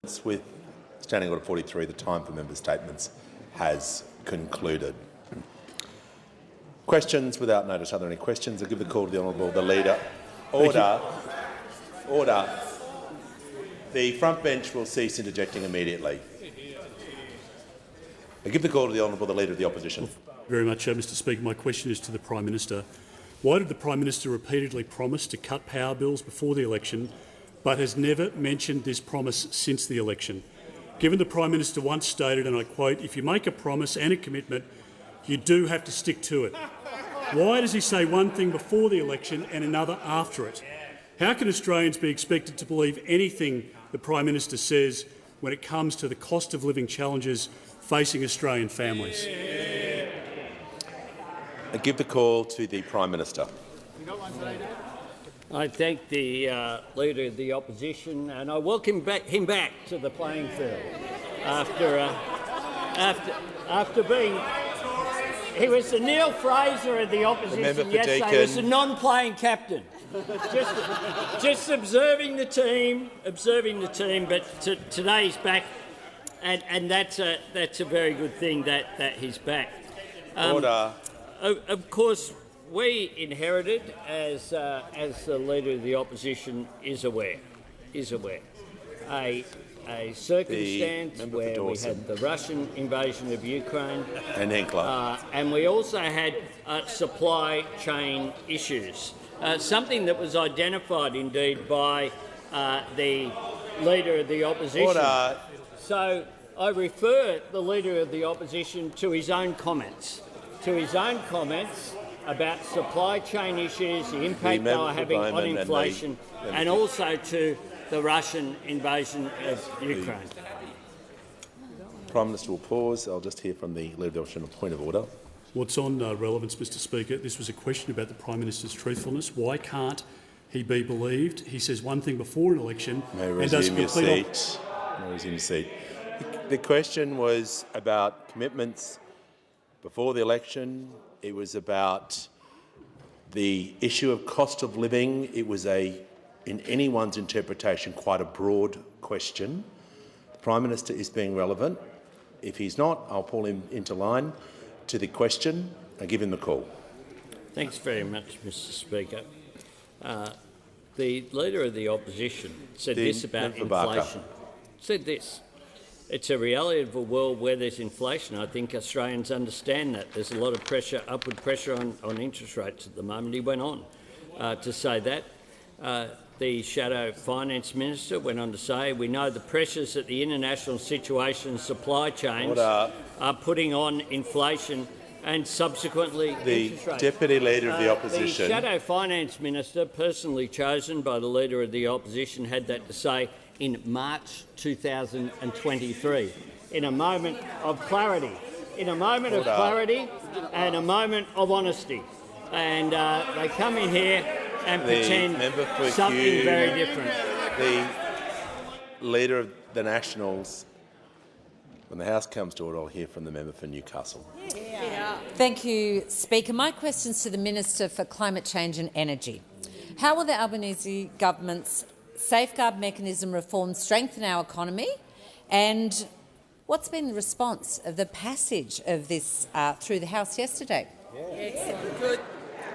With Standing Order 43, the time for member statements has concluded. Questions without notice. Are there any questions? I give the call to the Honourable the Leader. Order. Order. The front bench will cease interjecting immediately. I give the call to the Honourable the Leader of the Opposition. Very much, Mr Speaker. My question is to the Prime Minister. Why did the Prime Minister repeatedly promise to cut power bills before the election but has never mentioned this promise since the election? Given the Prime Minister once stated, and I quote, "If you make a promise and a commitment, you do have to stick to it." Why does he say one thing before the election and another after it? How can Australians be expected to believe anything the Prime Minister says when it comes to the cost of living challenges facing Australian families? I give the call to the Prime Minister. I thank the Leader of the Opposition and I welcome him back to the playing field after being. He was the Neil Fraser of the Opposition yesterday. He was the non-playing captain, just observing the team. But today he's back, and that's a very good thing that he's back. Order. Of course, we inherited, as the Leader of the Opposition is aware, a circumstance where we had the Russian invasion of Ukraine and Henkler, and we also had supply chain issues, something that was identified indeed by the Leader of the Opposition. Order. So I refer the Leader of the Opposition to his own comments, about supply chain issues, the impact they are having on inflation, and also to the Russian invasion of Ukraine. Prime Minister will pause. I'll just hear from the Leader of the Opposition a point of order. What's on relevance, Mr Speaker? This was a question about the Prime Minister's truthfulness. Why can't he be believed? He says one thing before an election and does complete seat. Resume your seat. The question was about commitments before the election. It was about the issue of cost of living. It was in anyone's interpretation, quite a broad question. The Prime Minister is being relevant. If he's not, I'll pull him into line to the question and give him the call. Thanks very much, Mr Speaker. The Leader of the Opposition said this about inflation. Said this. It's a reality of a world where there's inflation. I think Australians understand that. There's a lot of pressure, upward pressure on interest rates at the moment. He went on to say that. The Shadow Finance Minister went on to say, we know the pressures that the international situation and supply chains are putting on inflation and subsequently interest rates. The Deputy Leader of the Opposition. The Shadow Finance Minister, personally chosen by the Leader of the Opposition, had that to say in March 2023, in a moment of clarity, and a moment of honesty. And they come in here and pretend something very different. The Leader of the Nationals, when the House comes to order, I'll hear from the member for Newcastle. Thank you, Speaker. My question is to the Minister for Climate Change and Energy. How will the Albanese government's safeguard mechanism reform strengthen our economy, and what's been the response of the passage of this through the House yesterday?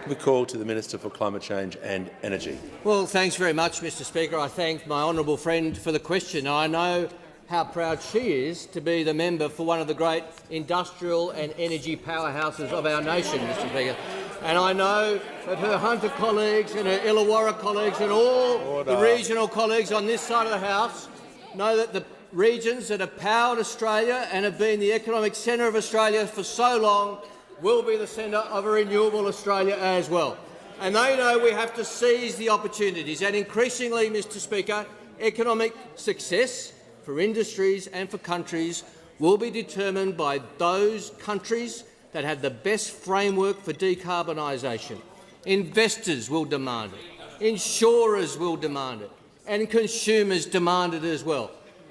The call to the Minister for Climate Change and Energy. Well, thanks very much, Mr Speaker. I thank my honourable friend for the question. I know how proud she is to be the member for one of the great industrial and energy powerhouses of our nation, Mr Speaker. And I know that her Hunter colleagues and her Illawarra colleagues and all the regional colleagues on this side of the House know that the regions that have powered Australia and have been the economic centre of Australia for so long will be the centre of a renewable Australia as well. And they know we have to seize the opportunities. And increasingly, Mr Speaker, economic success for industries and for countries will be determined by those countries that have the best framework for decarbonisation. Investors will demand it, insurers will demand it, and consumers demand it as well.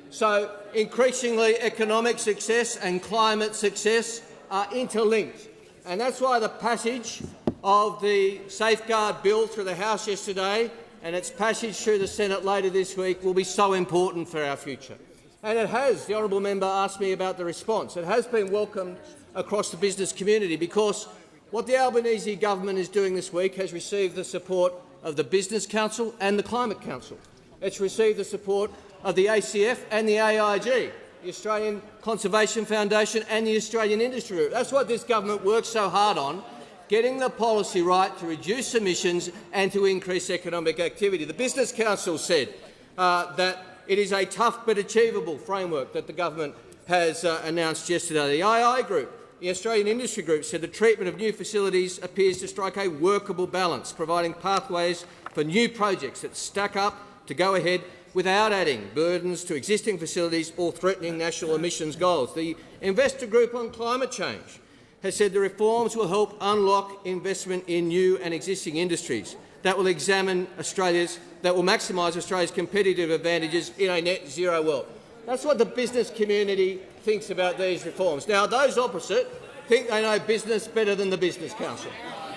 So increasingly, economic success and climate success are interlinked. And that's why the passage of the Safeguard Bill through the House yesterday and its passage through the Senate later this week will be so important for our future. And it has, the honourable member asked me about the response, it has been welcomed across the business community because what the Albanese government is doing this week has received the support of the Business Council and the Climate Council. It's received the support of the ACF and the AIG, the Australian Conservation Foundation and the Australian Industry Group. That's what this government works so hard on, getting the policy right to reduce emissions and to increase economic activity. The Business Council said that it is a tough but achievable framework that the government has announced yesterday. The II Group, the Australian Industry Group, said the treatment of new facilities appears to strike a workable balance, providing pathways for new projects that stack up to go ahead without adding burdens to existing facilities or threatening national emissions goals. The Investor Group on Climate Change has said the reforms will help unlock investment in new and existing industries that will maximise Australia's competitive advantages in a net zero world. That's what the business community thinks about these reforms. Now, those opposite think they know business better than the Business Council.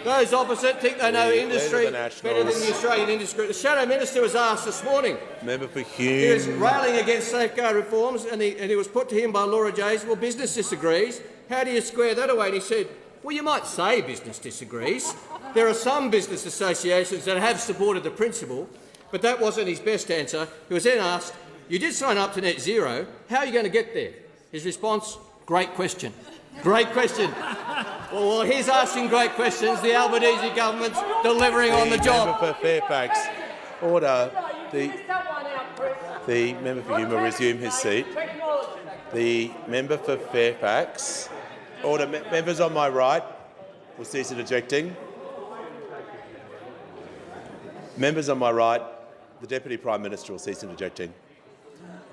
Those opposite think they know industry better than the Australian Industry Group. The Shadow Minister was asked this morning. Member for Hume. He was railing against safeguard reforms, and it was put to him by Laura Jays, well, business disagrees. How do you square that away? And he said, well, you might say business disagrees. There are some business associations that have supported the principle, but that wasn't his best answer. He was then asked, you did sign up to net zero. How are you going to get there? His response, great question. Great question. Well, he's asking great questions. The Albanese government's delivering on the job. Member for Fairfax. Order. The member for Hume will resume his seat. The member for Fairfax. Order. Members on my right will cease interjecting. Members on my right, the Deputy Prime Minister will cease interjecting.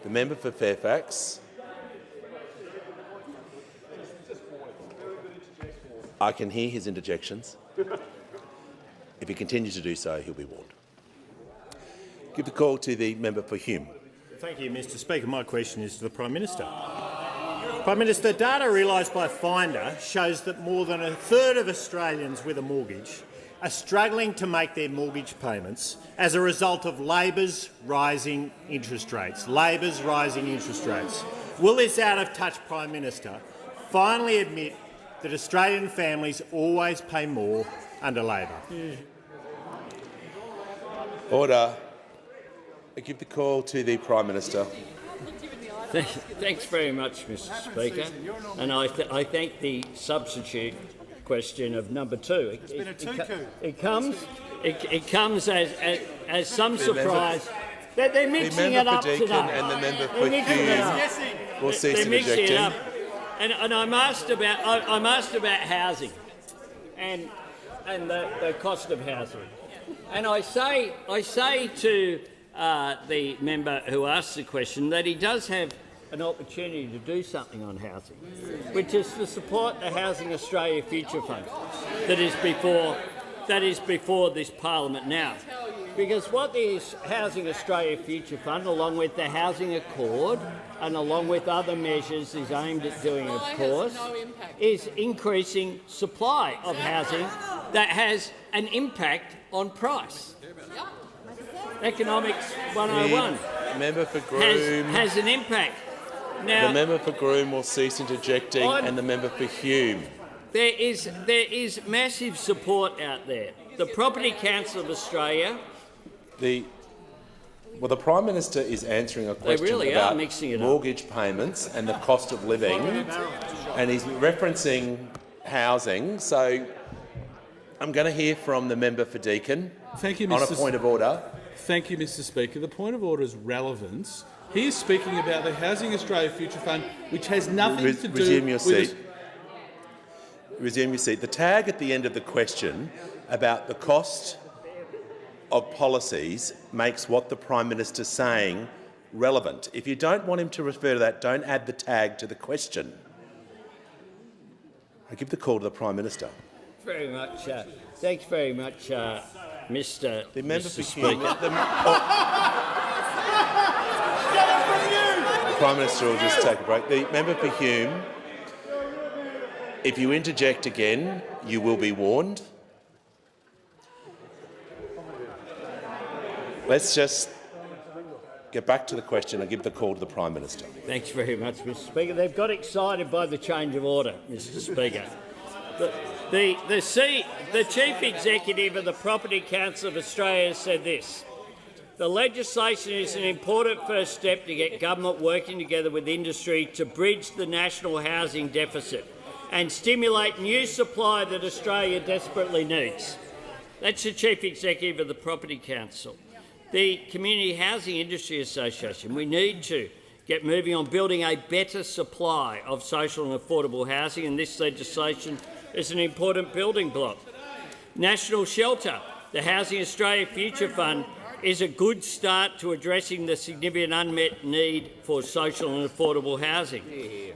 The member for Fairfax. I can hear his interjections. If he continues to do so, he'll be warned. Give the call to the member for Hume. Thank you, Mr Speaker. My question is to the Prime Minister. Prime Minister, data realised by Finder shows that more than a third of Australians with a mortgage are struggling to make their mortgage payments as a result of Labor's rising interest rates. Will this out-of-touch Prime Minister finally admit that Australian families always pay more under Labor? Order. I give the call to the Prime Minister. Thanks very much, Mr Speaker. And I thank the substitute question of number 2. It comes as some surprise that they're mixing it up today. And the member for Hume will cease interjecting. And I'm asked about housing and the cost of housing. And I say to the member who asked the question that he does have an opportunity to do something on housing, which is to support the Housing Australia Future Fund that is before this parliament now. Because what the Housing Australia Future Fund, along with the Housing Accord and along with other measures, is aimed at doing, of course, is increasing supply of housing that has an impact on price. Economics 101 member for Groom has an impact. Now, the member for Groom will cease interjecting, and the member for Hume. There is massive support out there. The Property Council of Australia. The Prime Minister is answering a question about mortgage payments and the cost of living, and he's referencing housing. So I'm going to hear from the member for Deakin on a point of order. Thank you, Mr Speaker. The point of order is relevance. He is speaking about the Housing Australia Future Fund, which has nothing to do with... Resume your seat. The tag at the end of the question about the cost of policies makes what the Prime Minister's saying relevant. If you don't want him to refer to that, don't add the tag to the question. I give the call to the Prime Minister. Very much. Thanks very much, Mr. Speaker. The Prime Minister will just take a break. The member for Hume, if you interject again, you will be warned. Let's just get back to the question and give the call to the Prime Minister. Thanks very much, Mr Speaker. They've got excited by the change of order, Mr Speaker. The Chief Executive of the Property Council of Australia said this: "The legislation is an important first step to get government working together with industry to bridge the national housing deficit and stimulate new supply that Australia desperately needs." That's the Chief Executive of the Property Council. The Community Housing Industry Association, we need to get moving on building a better supply of social and affordable housing, and this legislation is an important building block. National Shelter, the Housing Australia Future Fund, is a good start to addressing the significant unmet need for social and affordable housing.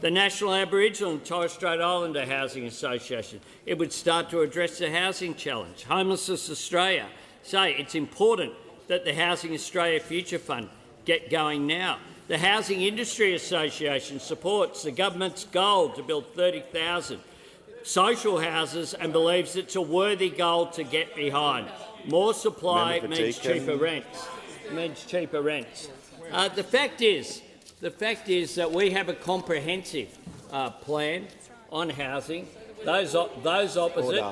The National Aboriginal and Torres Strait Islander Housing Association, it would start to address the housing challenge. Homelessness Australia say it's important that the Housing Australia Future Fund get going now. The Housing Industry Association supports the government's goal to build 30,000 social houses and believes it's a worthy goal to get behind. More supply means cheaper rents. The fact is that we have a comprehensive plan on housing. Those opposite,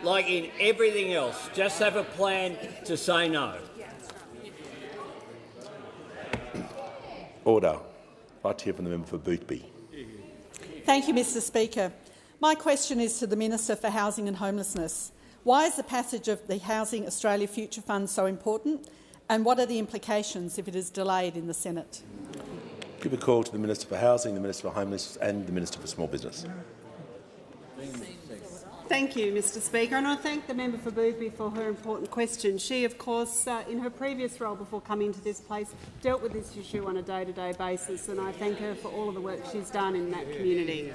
like in everything else, just have a plan to say no. Order. I'd like to hear from the member for Boothby. Thank you, Mr Speaker. My question is to the Minister for Housing and Homelessness. Why is the passage of the Housing Australia Future Fund so important, and what are the implications if it is delayed in the Senate? Give a call to the Minister for Housing, the Minister for Homelessness and the Minister for Small Business. Thank you, Mr Speaker, and I thank the member for Boothby for her important question. She, of course, in her previous role before coming to this place, dealt with this issue on a day-to-day basis, and I thank her for all of the work she's done in that community.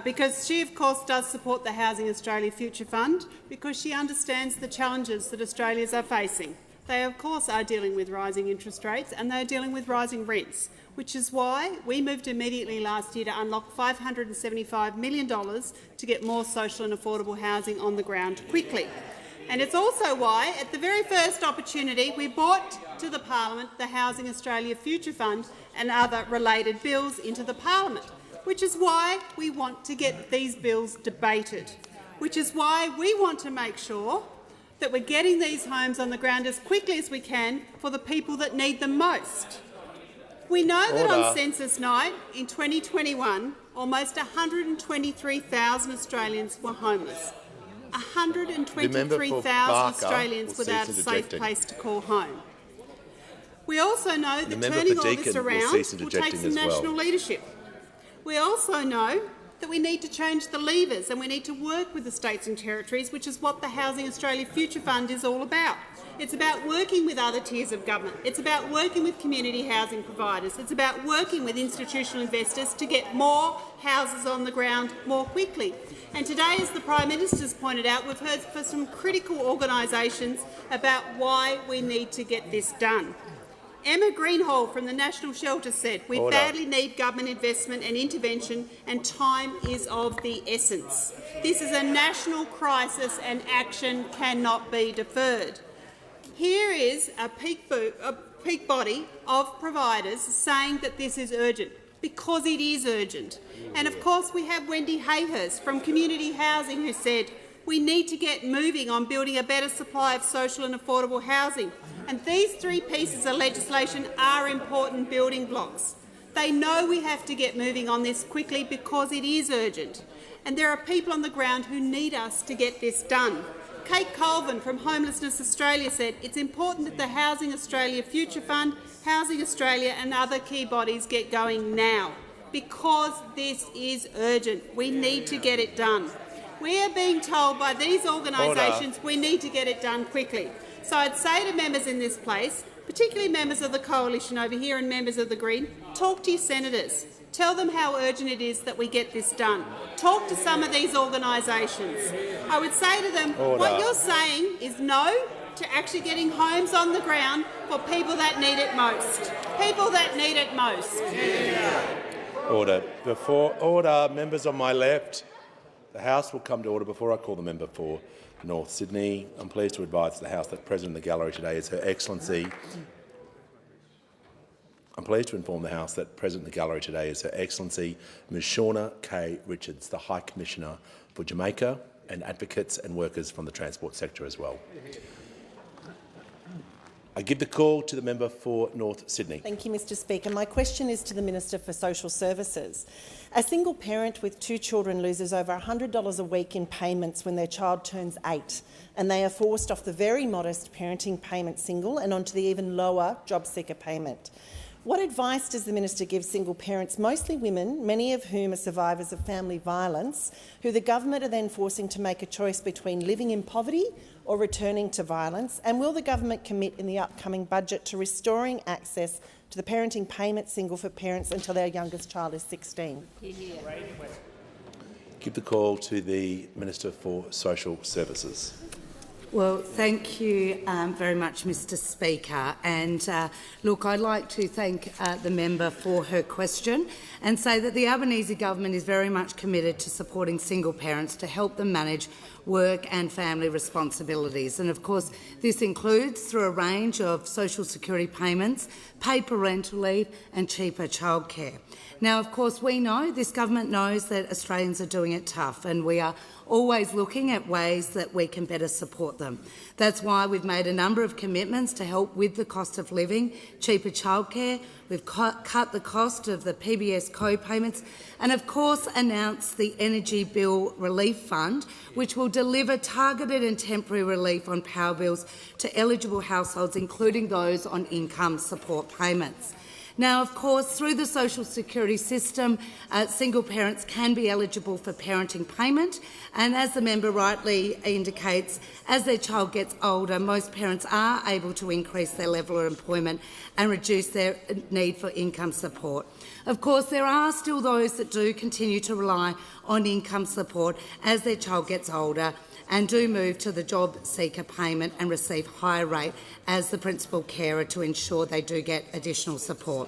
Because she, of course, does support the Housing Australia Future Fund, because she understands the challenges that Australians are facing. They, of course, are dealing with rising interest rates and they are dealing with rising rents, which is why we moved immediately last year to unlock $575 million to get more social and affordable housing on the ground quickly. And it's also why, at the very first opportunity, we brought to the Parliament the Housing Australia Future Fund and other related bills into the Parliament, which is why we want to get these bills debated, which is why we want to make sure that we're getting these homes on the ground as quickly as we can for the people that need them most. We know that on census night in 2021, almost 123,000 Australians were homeless. 123,000 Australians without a safe place to call home. We also know that turning all this around will take some national leadership. We also know that we need to change the levers and we need to work with the states and territories, which is what the Housing Australia Future Fund is all about. It's about working with other tiers of government. It's about working with community housing providers. It's about working with institutional investors to get more houses on the ground more quickly. And today, as the Prime Minister's pointed out, we've heard from some critical organisations about why we need to get this done. Emma Greenhalgh from the National Shelter said, "We badly need government investment and intervention, and time is of the essence. This is a national crisis and action cannot be deferred." Here is a peak body of providers saying that this is urgent, because it is urgent. And of course we have Wendy Hayhurst from Community Housing who said, "We need to get moving on building a better supply of social and affordable housing." And these three pieces of legislation are important building blocks. They know we have to get moving on this quickly because it is urgent. And there are people on the ground who need us to get this done. Kate Colvin from Homelessness Australia said, "It's important that the Housing Australia Future Fund, Housing Australia and other key bodies get going now, because this is urgent. We need to get it done." We are being told by these organisations we need to get it done quickly. So I'd say to members in this place, particularly members of the Coalition over here and members of the Green, talk to your senators. Tell them how urgent it is that we get this done. Talk to some of these organisations. I would say to them, what you're saying is no to actually getting homes on the ground for people that need it most. People that need it most. Order. Members on my left. The House will come to order. Before I call the member for North Sydney, I'm pleased to advise the House that present in the gallery today is Her Excellency I'm pleased to inform the House that present in the gallery today is Her Excellency Ms Shauna K. Richards, the High Commissioner for Jamaica, and advocates and workers from the transport sector as well. I give the call to the member for North Sydney. Thank you, Mr Speaker. My question is to the Minister for Social Services. A single parent with 2 children loses over $100 a week in payments when their child turns 8, and they are forced off the very modest parenting payment single and onto the even lower job seeker payment. What advice does the minister give single parents, mostly women, many of whom are survivors of family violence, who the government are then forcing to make a choice between living in poverty or returning to violence? And will the government commit in the upcoming budget to restoring access to the parenting payment single for parents until their youngest child is 16? Give the call to the Minister for Social Services. Well, thank you very much, Mr Speaker. And look, I'd like to thank the member for her question and say that the Albanese government is very much committed to supporting single parents to help them manage work and family responsibilities. And of course, this includes through a range of social security payments, paid parental leave and cheaper childcare. Now, of course, we know, this government knows that Australians are doing it tough, and we are always looking at ways that we can better support them. That's why we've made a number of commitments to help with the cost of living, cheaper childcare. We've cut the cost of the PBS co-payments and, of course, announced the Energy Bill Relief Fund, which will deliver targeted and temporary relief on power bills to eligible households, including those on income support payments. Now, of course, through the social security system, single parents can be eligible for parenting payment, and as the member rightly indicates, as their child gets older, most parents are able to increase their level of employment and reduce their need for income support. Of course, there are still those that do continue to rely on income support as their child gets older and do move to the job seeker payment and receive higher rate as the principal carer to ensure they do get additional support.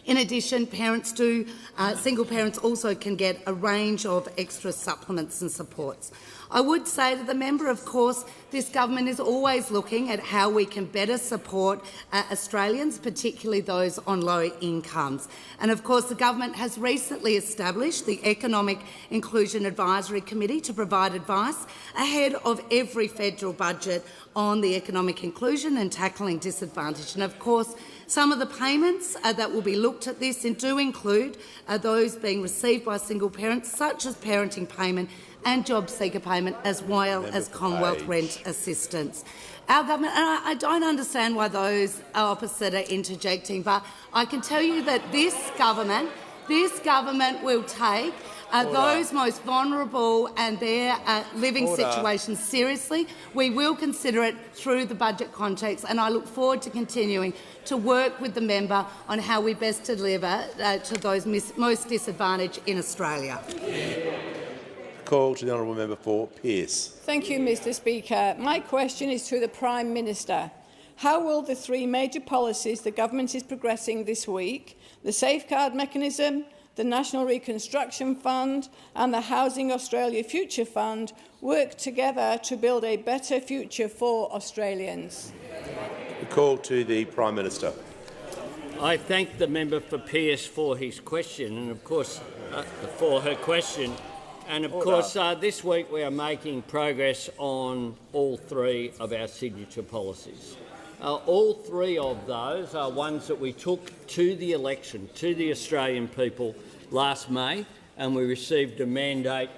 In addition, single parents also can get a range of extra supplements and supports. I would say to the member, of course, this government is always looking at how we can better support Australians, particularly those on low incomes. And of course, the government has recently established the Economic Inclusion Advisory Committee to provide advice ahead of every federal budget on the economic inclusion and tackling disadvantage. And of course, some of the payments that will be looked at this and do include those being received by single parents, such as parenting payment and job seeker payment, as well as Commonwealth rent assistance. Our government, and I don't understand why those opposite are interjecting, but I can tell you that this government will take those most vulnerable and their living situations seriously. We will consider it through the budget context, and I look forward to continuing to work with the member on how we best deliver to those most disadvantaged in Australia. Call to the honourable member for Pearce. Thank you, Mr Speaker. My question is to the Prime Minister. How will the 3 major policies the government is progressing this week, the Safeguard Mechanism, the National Reconstruction Fund and the Housing Australia Future Fund, work together to build a better future for Australians? The call to the Prime Minister. I thank the member for Pearce for his question and, of course, for her question. And, of course, this week we are making progress on all 3 of our signature policies. All 3 of those are ones that we took to the election, to the Australian people last May, and we received a mandate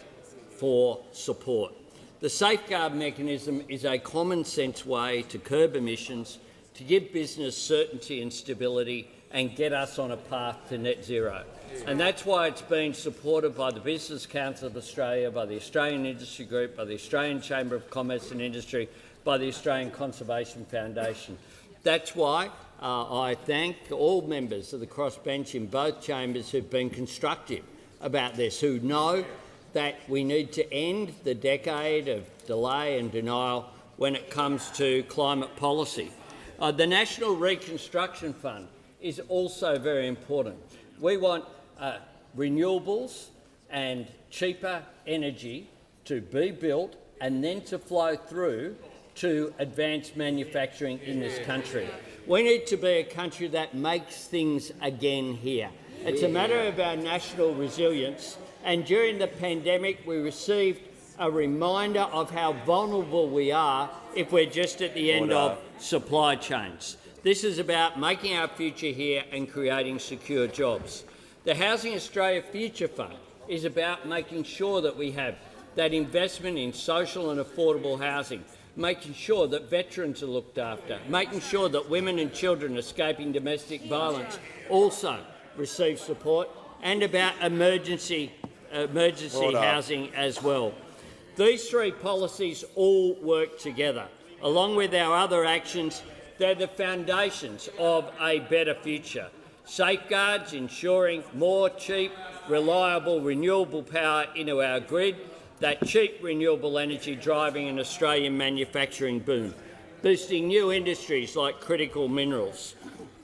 for support. The Safeguard Mechanism is a common-sense way to curb emissions, to give business certainty and stability and get us on a path to net zero. And that's why it's been supported by the Business Council of Australia, by the Australian Industry Group, by the Australian Chamber of Commerce and Industry, by the Australian Conservation Foundation. That's why I thank all members of the crossbench in both chambers who've been constructive about this, who know that we need to end the decade of delay and denial when it comes to climate policy. The National Reconstruction Fund is also very important. We want renewables and cheaper energy to be built and then to flow through to advance manufacturing in this country. We need to be a country that makes things again here. It's a matter of our national resilience, and during the pandemic we received a reminder of how vulnerable we are if we're just at the end of supply chains. This is about making our future here and creating secure jobs. The Housing Australia Future Fund is about making sure that we have that investment in social and affordable housing, making sure that veterans are looked after, making sure that women and children escaping domestic violence also receive support, and about emergency housing as well. These three policies all work together. Along with our other actions, they're the foundations of a better future. Safeguards ensuring more cheap, reliable, renewable power into our grid, that cheap renewable energy driving an Australian manufacturing boom, boosting new industries like critical minerals.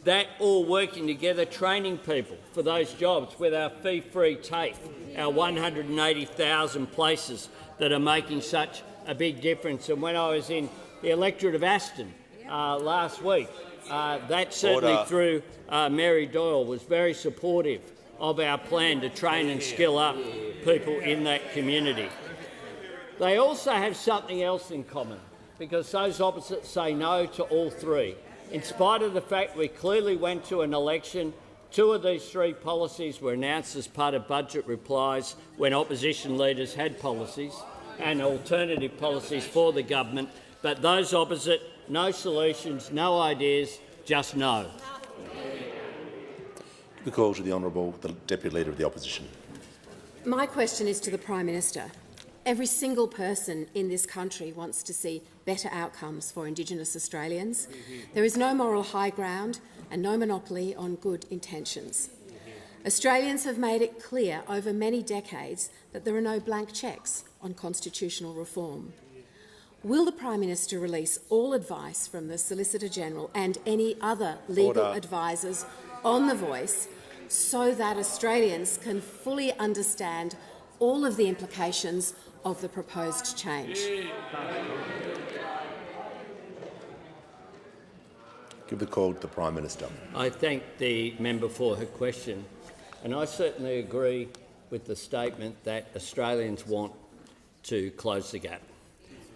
That all working together, training people for those jobs with our fee-free TAFE, our 180,000 places that are making such a big difference. And when I was in the electorate of Aston last week, that certainly through Mary Doyle was very supportive of our plan to train and skill up people in that community. They also have something else in common, because those opposites say no to all three. In spite of the fact we clearly went to an election, two of these three policies were announced as part of budget replies when opposition leaders had policies and alternative policies for the government, but those opposite, no solutions, no ideas, just no. The call to the Honourable, the Deputy Leader of the Opposition. My question is to the Prime Minister. Every single person in this country wants to see better outcomes for Indigenous Australians. There is no moral high ground and no monopoly on good intentions. Australians have made it clear over many decades that there are no blank cheques on constitutional reform. Will the Prime Minister release all advice from the Solicitor-General and any other legal advisors on The Voice so that Australians can fully understand all of the implications of the proposed change? Give the call to the Prime Minister. I thank the member for her question, and I certainly agree with the statement that Australians want to close the gap,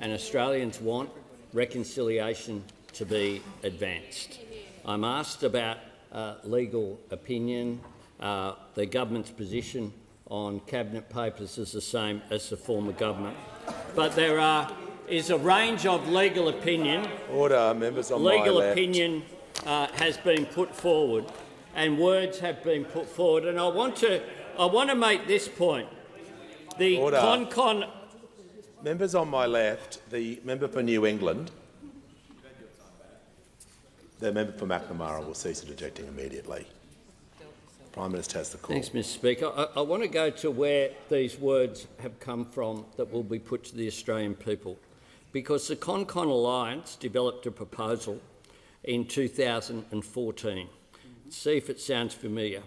and Australians want reconciliation to be advanced. I'm asked about legal opinion. The government's position on cabinet papers is the same as the former government, but there is a range of legal opinion. Order, members on my left. Legal opinion has been put forward, and words have been put forward, and I want to make this point. The ConCon. Members on my left, the member for New England, the member for McNamara will cease interjecting immediately. Prime Minister has the call. Thanks, Mr Speaker. I want to go to where these words have come from that will be put to the Australian people, because the ConCon Alliance developed a proposal in 2014. See if it sounds familiar.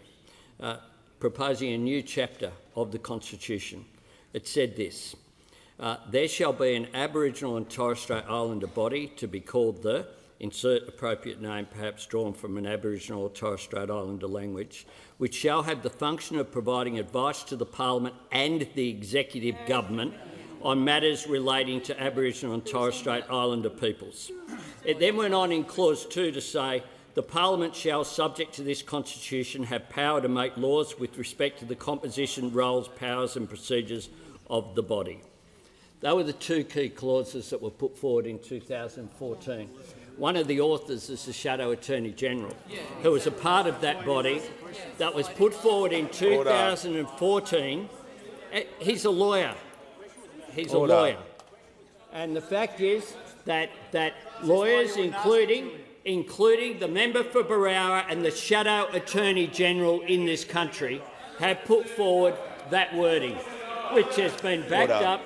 Proposing a new chapter of the Constitution. It said this: there shall be an Aboriginal and Torres Strait Islander body to be called the, insert appropriate name perhaps drawn from an Aboriginal or Torres Strait Islander language, which shall have the function of providing advice to the Parliament and the Executive Government on matters relating to Aboriginal and Torres Strait Islander peoples. It then went on in clause 2 to say, the Parliament shall, subject to this Constitution, have power to make laws with respect to the composition, roles, powers and procedures of the body. They were the two key clauses that were put forward in 2014. One of the authors is the Shadow Attorney-General, who was a part of that body that was put forward in 2014. He's a lawyer. He's a lawyer. And the fact is that lawyers, including the member for Berowra and the Shadow Attorney-General in this country, have put forward that wording, which has been backed up.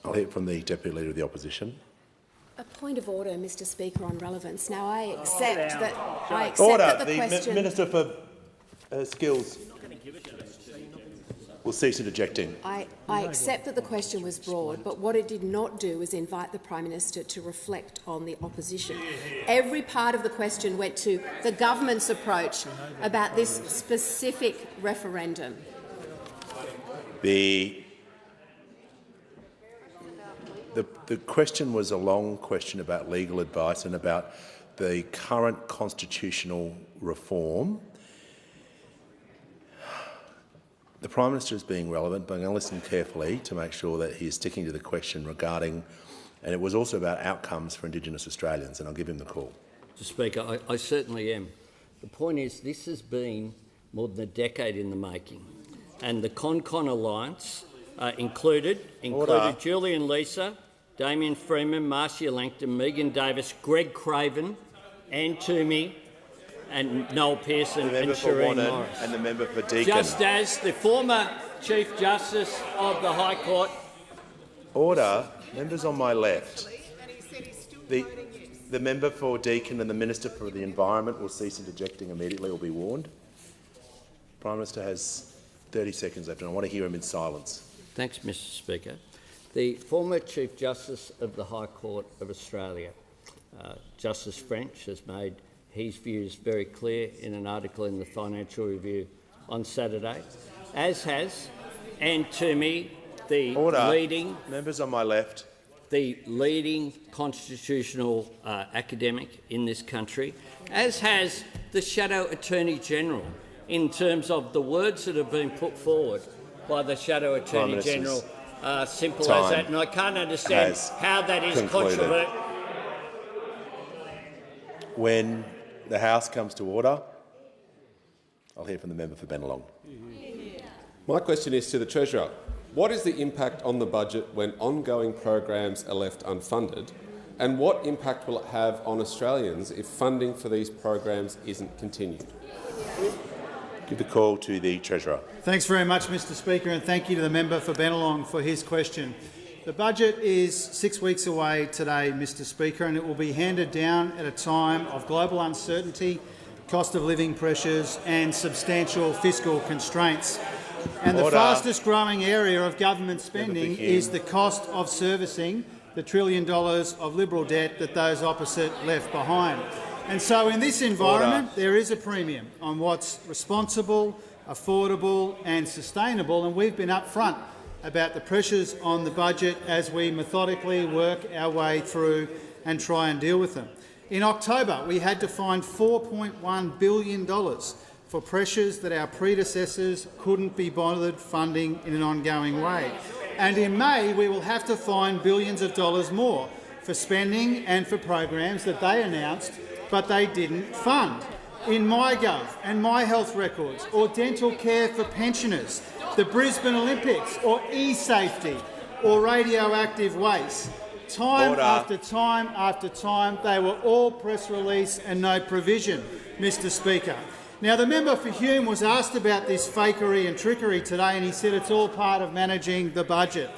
I'll hear from the Deputy Leader of the Opposition. A point of order, Mr Speaker, on relevance. Now, I accept that Order. the question... Minister for Skills. will cease interjecting. I accept that the question was broad, but what it did not do was invite the Prime Minister to reflect on the opposition. Every part of the question went to the government's approach about this specific referendum. The question was a long question about legal advice and about the current constitutional reform. The Prime Minister is being relevant, but I'm going to listen carefully to make sure that he is sticking to the question regarding, and it was also about outcomes for Indigenous Australians, and I'll give him the call. Mr. Speaker, I certainly am. The point is this has been more than a decade in the making, and the ConCon Alliance included Julian Leeser, Damien Freeman, Marcia Langton, Megan Davis, Greg Craven, Anne Toomey, and Noel Pearson and Shireen Morris. And the member for Deakin. Just as the former Chief Justice of the High Court. Order. Members on my left. The member for Deakin and the Minister for the Environment will cease interjecting immediately or be warned. Prime Minister has 30 seconds left and I want to hear him in silence. Thanks, Mr. Speaker. The former Chief Justice of the High Court of Australia, Justice French, has made his views very clear in an article in the Financial Review on Saturday, as has Anne Toomey, the leading members on my left, the leading constitutional academic in this country, as has the Shadow Attorney General, in terms of the words that have been put forward by the Shadow Attorney General. Simple as that, and I can't understand how that is controversial. When the House comes to order, I'll hear from the member for Bennelong. My question is to the Treasurer. What is the impact on the budget when ongoing programs are left unfunded, and what impact will it have on Australians if funding for these programs isn't continued? Give the call to the Treasurer. Thanks very much, Mr. Speaker, and thank you to the member for Bennelong for his question. The budget is 6 weeks away today, Mr. Speaker, and it will be handed down at a time of global uncertainty, cost of living pressures and substantial fiscal constraints. And the fastest growing area of government spending is the cost of servicing the $1 trillion of Liberal debt that those opposite left behind. And so in this environment, there is a premium on what's responsible, affordable and sustainable, and we've been upfront about the pressures on the budget as we methodically work our way through and try and deal with them. In October, we had to find $4.1 billion for pressures that our predecessors couldn't be bothered funding in an ongoing way. And in May, we will have to find billions of dollars more for spending and for programs that they announced but they didn't fund. In MyGov and My Health Records, or dental care for pensioners, the Brisbane Olympics, or e-safety, or radioactive waste. Time after time after time, they were all press release and no provision, Mr. Speaker. Now, the member for Hume was asked about this fakery and trickery today, and he said it's all part of managing the budget.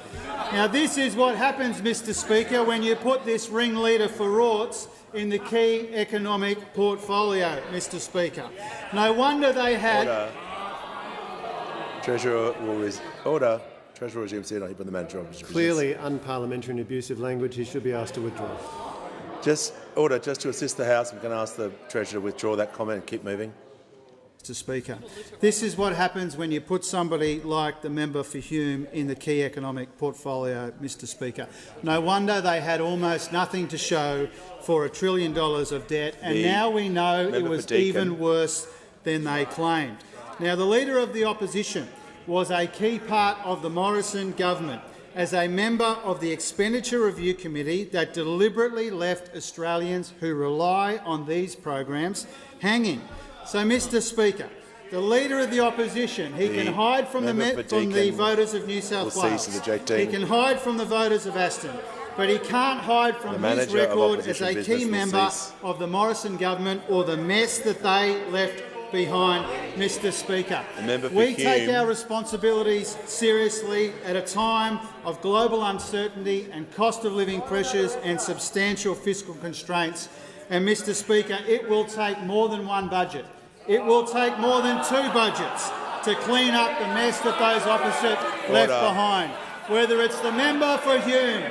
Now, this is what happens, Mr. Speaker, when you put this ringleader for rorts in the key economic portfolio, Mr. Speaker. No wonder they had... Treasurer will Treasurer resume seat. I hear from the manager of the Clearly unparliamentary and abusive language. He should be asked to withdraw. Just to assist the House, I'm going to ask the Treasurer to withdraw that comment and keep moving. Mr. Speaker, this is what happens when you put somebody like the member for Hume in the key economic portfolio, Mr. Speaker. No wonder they had almost nothing to show for $1 trillion of debt, and now we know it was even worse than they claimed. Now, the Leader of the Opposition was a key part of the Morrison government as a member of the Expenditure Review Committee that deliberately left Australians who rely on these programs hanging. So, Mr. Speaker, the Leader of the Opposition, he can hide from the voters of New South Wales, he can hide from the voters of Aston, but he can't hide from his record as a key member of the Morrison government or the mess that they left behind, Mr. Speaker. We take our responsibilities seriously at a time of global uncertainty and cost of living pressures and substantial fiscal constraints. And, Mr. Speaker, it will take more than one budget. It will take more than two budgets to clean up the mess that those opposite left behind. Whether it's the member for Hume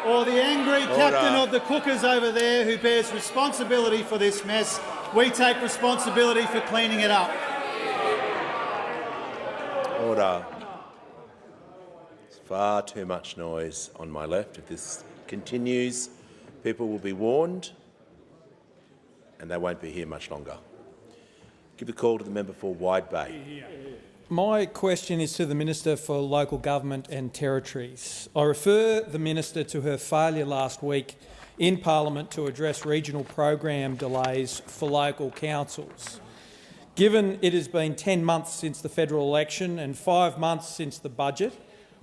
or the angry captain of the Cookers over there who bears responsibility for this mess, we take responsibility for cleaning it up. Order. There's far too much noise on my left. If this continues, people will be warned and they won't be here much longer. Give the call to the member for Wide Bay. My question is to the Minister for Local Government and Territories. I refer the Minister to her failure last week in Parliament to address regional program delays for local councils. Given it has been 10 months since the federal election and 5 months since the budget,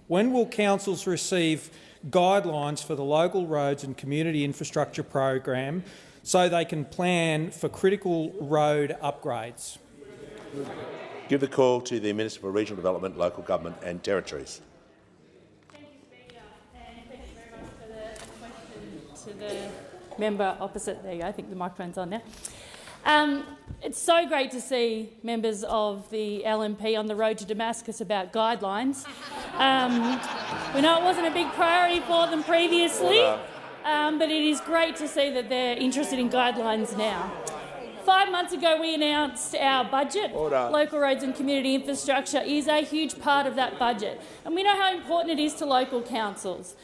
when will councils receive guidelines for the local roads and community infrastructure program so they can plan for critical road upgrades? Give the call to the Minister for Regional Development, Local Government and Territories. Thank you, Speaker, and thank you very much for the question to the member opposite. There you go, I think the microphone's on now. It's so great to see members of the LNP on the road to Damascus about guidelines. We know it wasn't a big priority for them previously, but it is great to see that they're interested in guidelines now. 5 months ago we announced our budget. Local roads and community infrastructure is a huge part of that budget, and we know how important it is to local councils.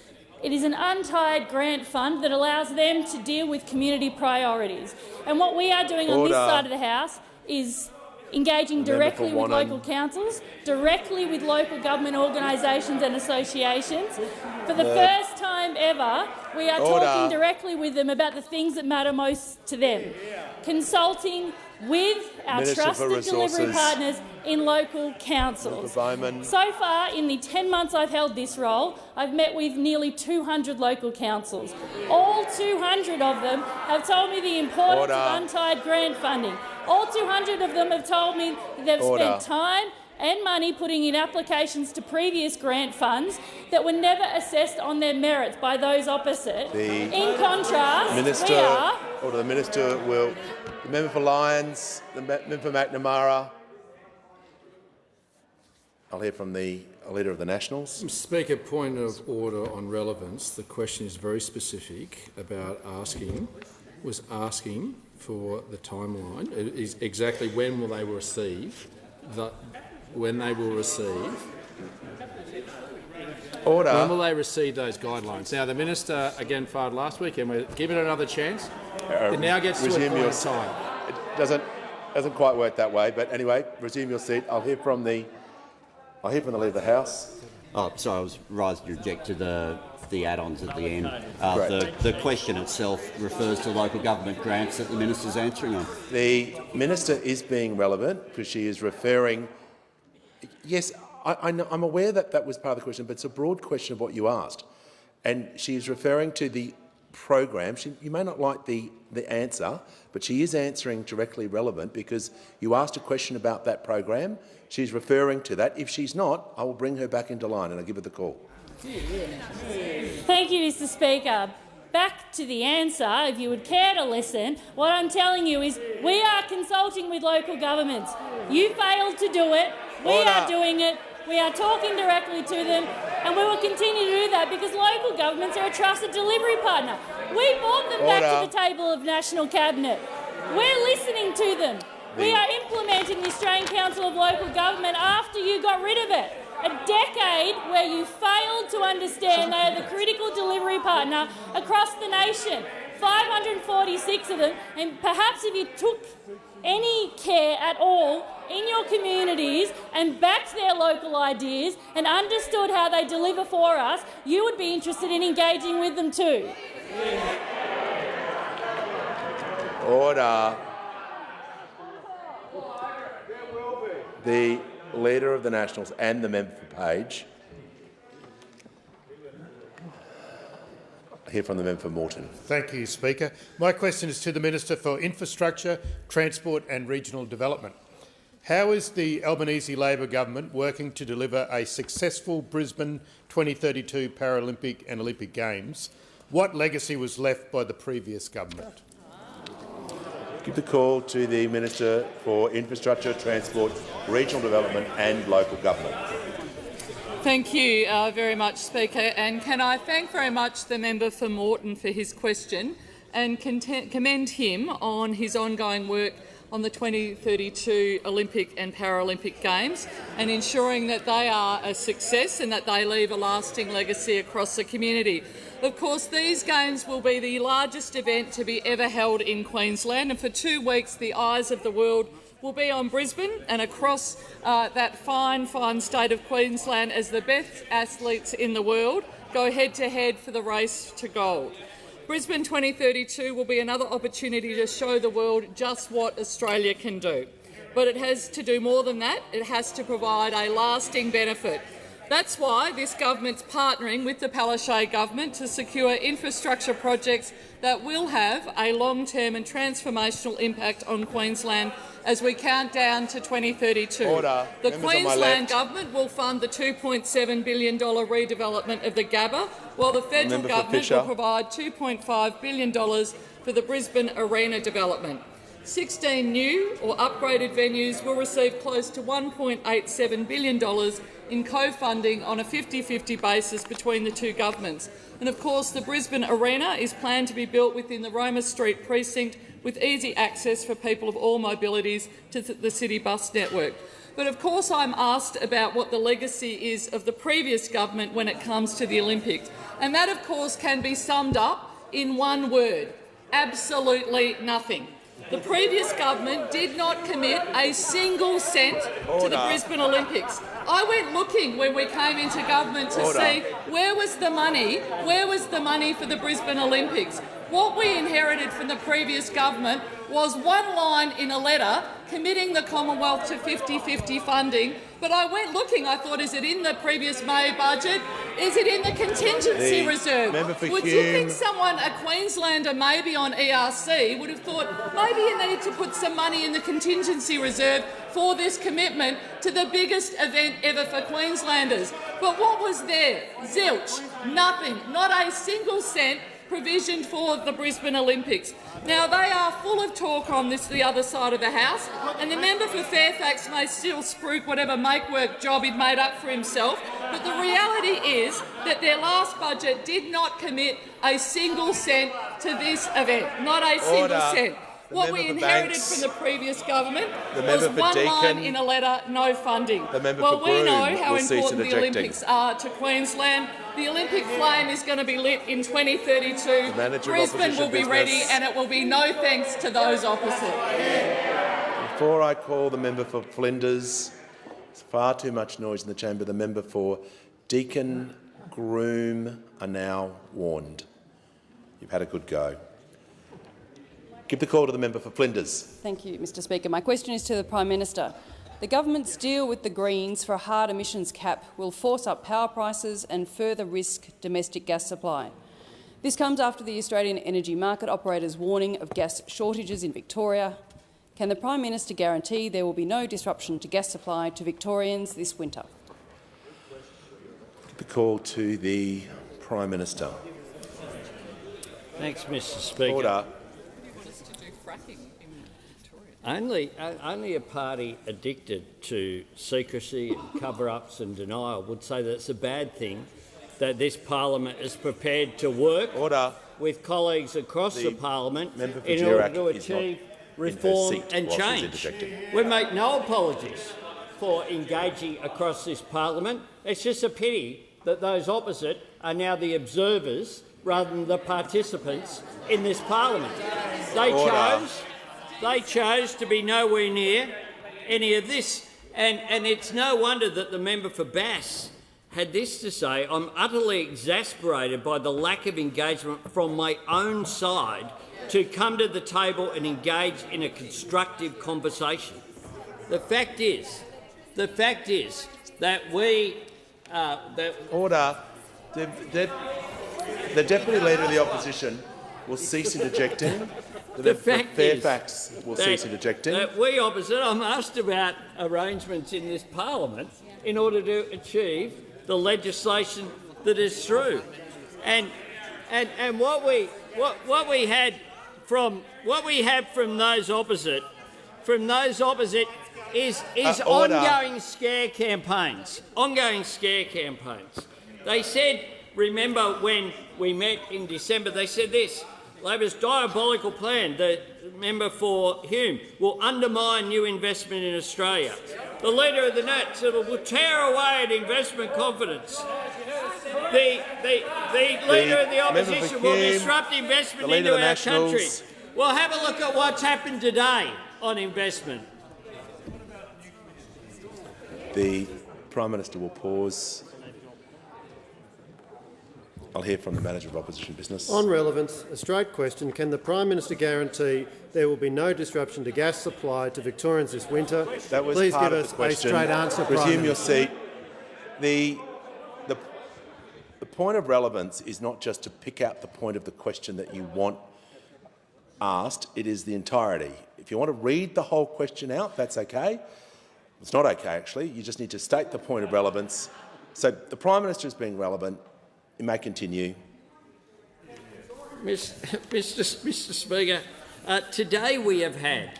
It is an untied grant fund that allows them to deal with community priorities. And what we are doing on this side of the House is engaging directly with local councils, directly with local government organisations and associations. For the first time ever, we are talking directly with them about the things that matter most to them, consulting with our trusted delivery partners in local councils. So far, in the 10 months I've held this role, I've met with nearly 200 local councils. All 200 of them have told me the importance of untied grant funding. All 200 of them have told me that they've spent time and money putting in applications to previous grant funds that were never assessed on their merits by those opposite. In contrast, the Minister will... The member for Lyons, the member for McNamara. I'll hear from the Leader of the Nationals. Mr. Speaker, point of order on relevance. The question is very specific about asking for the timeline. It is exactly when will they receive when will they receive those guidelines? Now, the Minister again fired last week, and we're giving it another chance. It now gets to a point of time. It doesn't quite work that way, but anyway, resume your seat. I'll hear from the Leader of the House. Oh, sorry, I was rising to object to the add-ons at the end. The question itself refers to local government grants that the Minister's answering on. The Minister is being relevant because she is referring... Yes, I'm aware that that was part of the question, but it's a broad question of what you asked. And she is referring to the program. You may not like the answer, but she is answering directly relevant because you asked a question about that program. She's referring to that. If she's not, I will bring her back into line and I'll give her the call. Thank you, Mr. Speaker. Back to the answer, if you would care to listen. What I'm telling you is we are consulting with local governments. You failed to do it. We are doing it. We are talking directly to them, and we will continue to do that because local governments are a trusted delivery partner. We brought them back to the table of National Cabinet. We're listening to them. We are implementing the Australian Council of Local Government after you got rid of it. A decade where you failed to understand they are the critical delivery partner across the nation. 546 of them, and perhaps if you took any care at all in your communities and backed their local ideas and understood how they deliver for us, you would be interested in engaging with them too. Order. The Leader of the Nationals and the member for Page. I hear from the member for Moreton. Thank you, Speaker. My question is to the Minister for Infrastructure, Transport and Regional Development. How is the Albanese Labor government working to deliver a successful Brisbane 2032 Paralympic and Olympic Games? What legacy was left by the previous government? Give the call to the Minister for Infrastructure, Transport, Regional Development and Local Government. Thank you very much, Speaker. And can I thank very much the member for Moreton for his question and commend him on his ongoing work on the 2032 Olympic and Paralympic Games and ensuring that they are a success and that they leave a lasting legacy across the community. Of course, these Games will be the largest event to be ever held in Queensland, and for 2 weeks the eyes of the world will be on Brisbane and across that fine state of Queensland as the best athletes in the world go head-to-head for the race to gold. Brisbane 2032 will be another opportunity to show the world just what Australia can do. But it has to do more than that. It has to provide a lasting benefit. That's why this government's partnering with the Palaszczuk government to secure infrastructure projects that will have a long-term and transformational impact on Queensland as we count down to 2032. Order. The Members Queensland government will fund the $2.7 billion redevelopment of the Gabba, while the federal government will provide $2.5 billion for the Brisbane Arena development. 16 new or upgraded venues will receive close to $1.87 billion in co-funding on a 50-50 basis between the two governments. And of course, the Brisbane Arena is planned to be built within the Roma Street precinct with easy access for people of all mobilities to the city bus network. But of course I'm asked about what the legacy is of the previous government when it comes to the Olympics. And that of course can be summed up in one word: absolutely nothing. The previous government did not commit a single cent to the Brisbane Olympics. I went looking when we came into government to see where was the money for the Brisbane Olympics. What we inherited from the previous government was one line in a letter committing the Commonwealth to 50-50 funding. But I went looking, I thought, is it in the previous May budget? Is it in the contingency reserve? Would you think someone, a Queenslander maybe on ERC, would have thought maybe you need to put some money in the contingency reserve for this commitment to the biggest event ever for Queenslanders? But what was there? Zilch. Nothing. Not a single cent provisioned for the Brisbane Olympics. Now, they are full of talk on the other side of the House, and the member for Fairfax may still spruik whatever make-work job he'd made up for himself, but the reality is that their last budget did not commit a single cent to this event, not a single cent. What we inherited from the previous government was one line in a letter, no funding. Well, we know how important the Olympics are to Queensland. The Olympic flame is going to be lit in 2032. Brisbane will be ready, and it will be no thanks to those opposite. Before I call the member for Flinders, there's far too much noise in the chamber. The member for Deakin, Groom are now warned. You've had a good go. Give the call to the member for Flinders. Thank you, Mr Speaker. My question is to the Prime Minister. The government's deal with the Greens for a hard emissions cap will force up power prices and further risk domestic gas supply. This comes after the Australian energy market operators' warning of gas shortages in Victoria. Can the Prime Minister guarantee there will be no disruption to gas supply to Victorians this winter? Give the call to the Prime Minister. Thanks, Mr Speaker. Order. Only a party addicted to secrecy and cover-ups and denial would say that it's a bad thing that this parliament is prepared to work with colleagues across the parliament in order to achieve reform and change. We make no apologies for engaging across this parliament. It's just a pity that those opposite are now the observers rather than the participants in this parliament. They chose to be nowhere near any of this, and it's no wonder that the member for Bass had this to say: I'm utterly exasperated by the lack of engagement from my own side to come to the table and engage in a constructive conversation. The fact is that we... Order. The Deputy Leader of the Opposition will cease interjecting. The fact Fairfax will cease interjecting. We opposite, I'm asked about arrangements in this parliament in order to achieve the legislation that is through, and what we had from what we have from those opposite is order. ongoing scare campaigns. Ongoing scare campaigns. They said, remember when we met in December, they said this: Labor's diabolical plan, the member for Hume, will undermine new investment in Australia. The Leader of the Nat said it will tear away at investment confidence. The Leader of the Opposition will disrupt investment into our country. Well, have a look at what's happened today on investment. The Prime Minister will pause. I'll hear from the Manager of Opposition Business. On relevance, a straight question. Can the Prime Minister guarantee there will be no disruption to gas supply to Victorians this winter? That was Please part give of us the question. a straight answer, Prime Resume your Minister. seat. The point of relevance is not just to pick out the point of the question that you want asked, it is the entirety. If you want to read the whole question out, that's okay. It's not okay, actually. You just need to state the point of relevance. So the Prime Minister is being relevant. You may continue. Mr. Speaker, today we have had,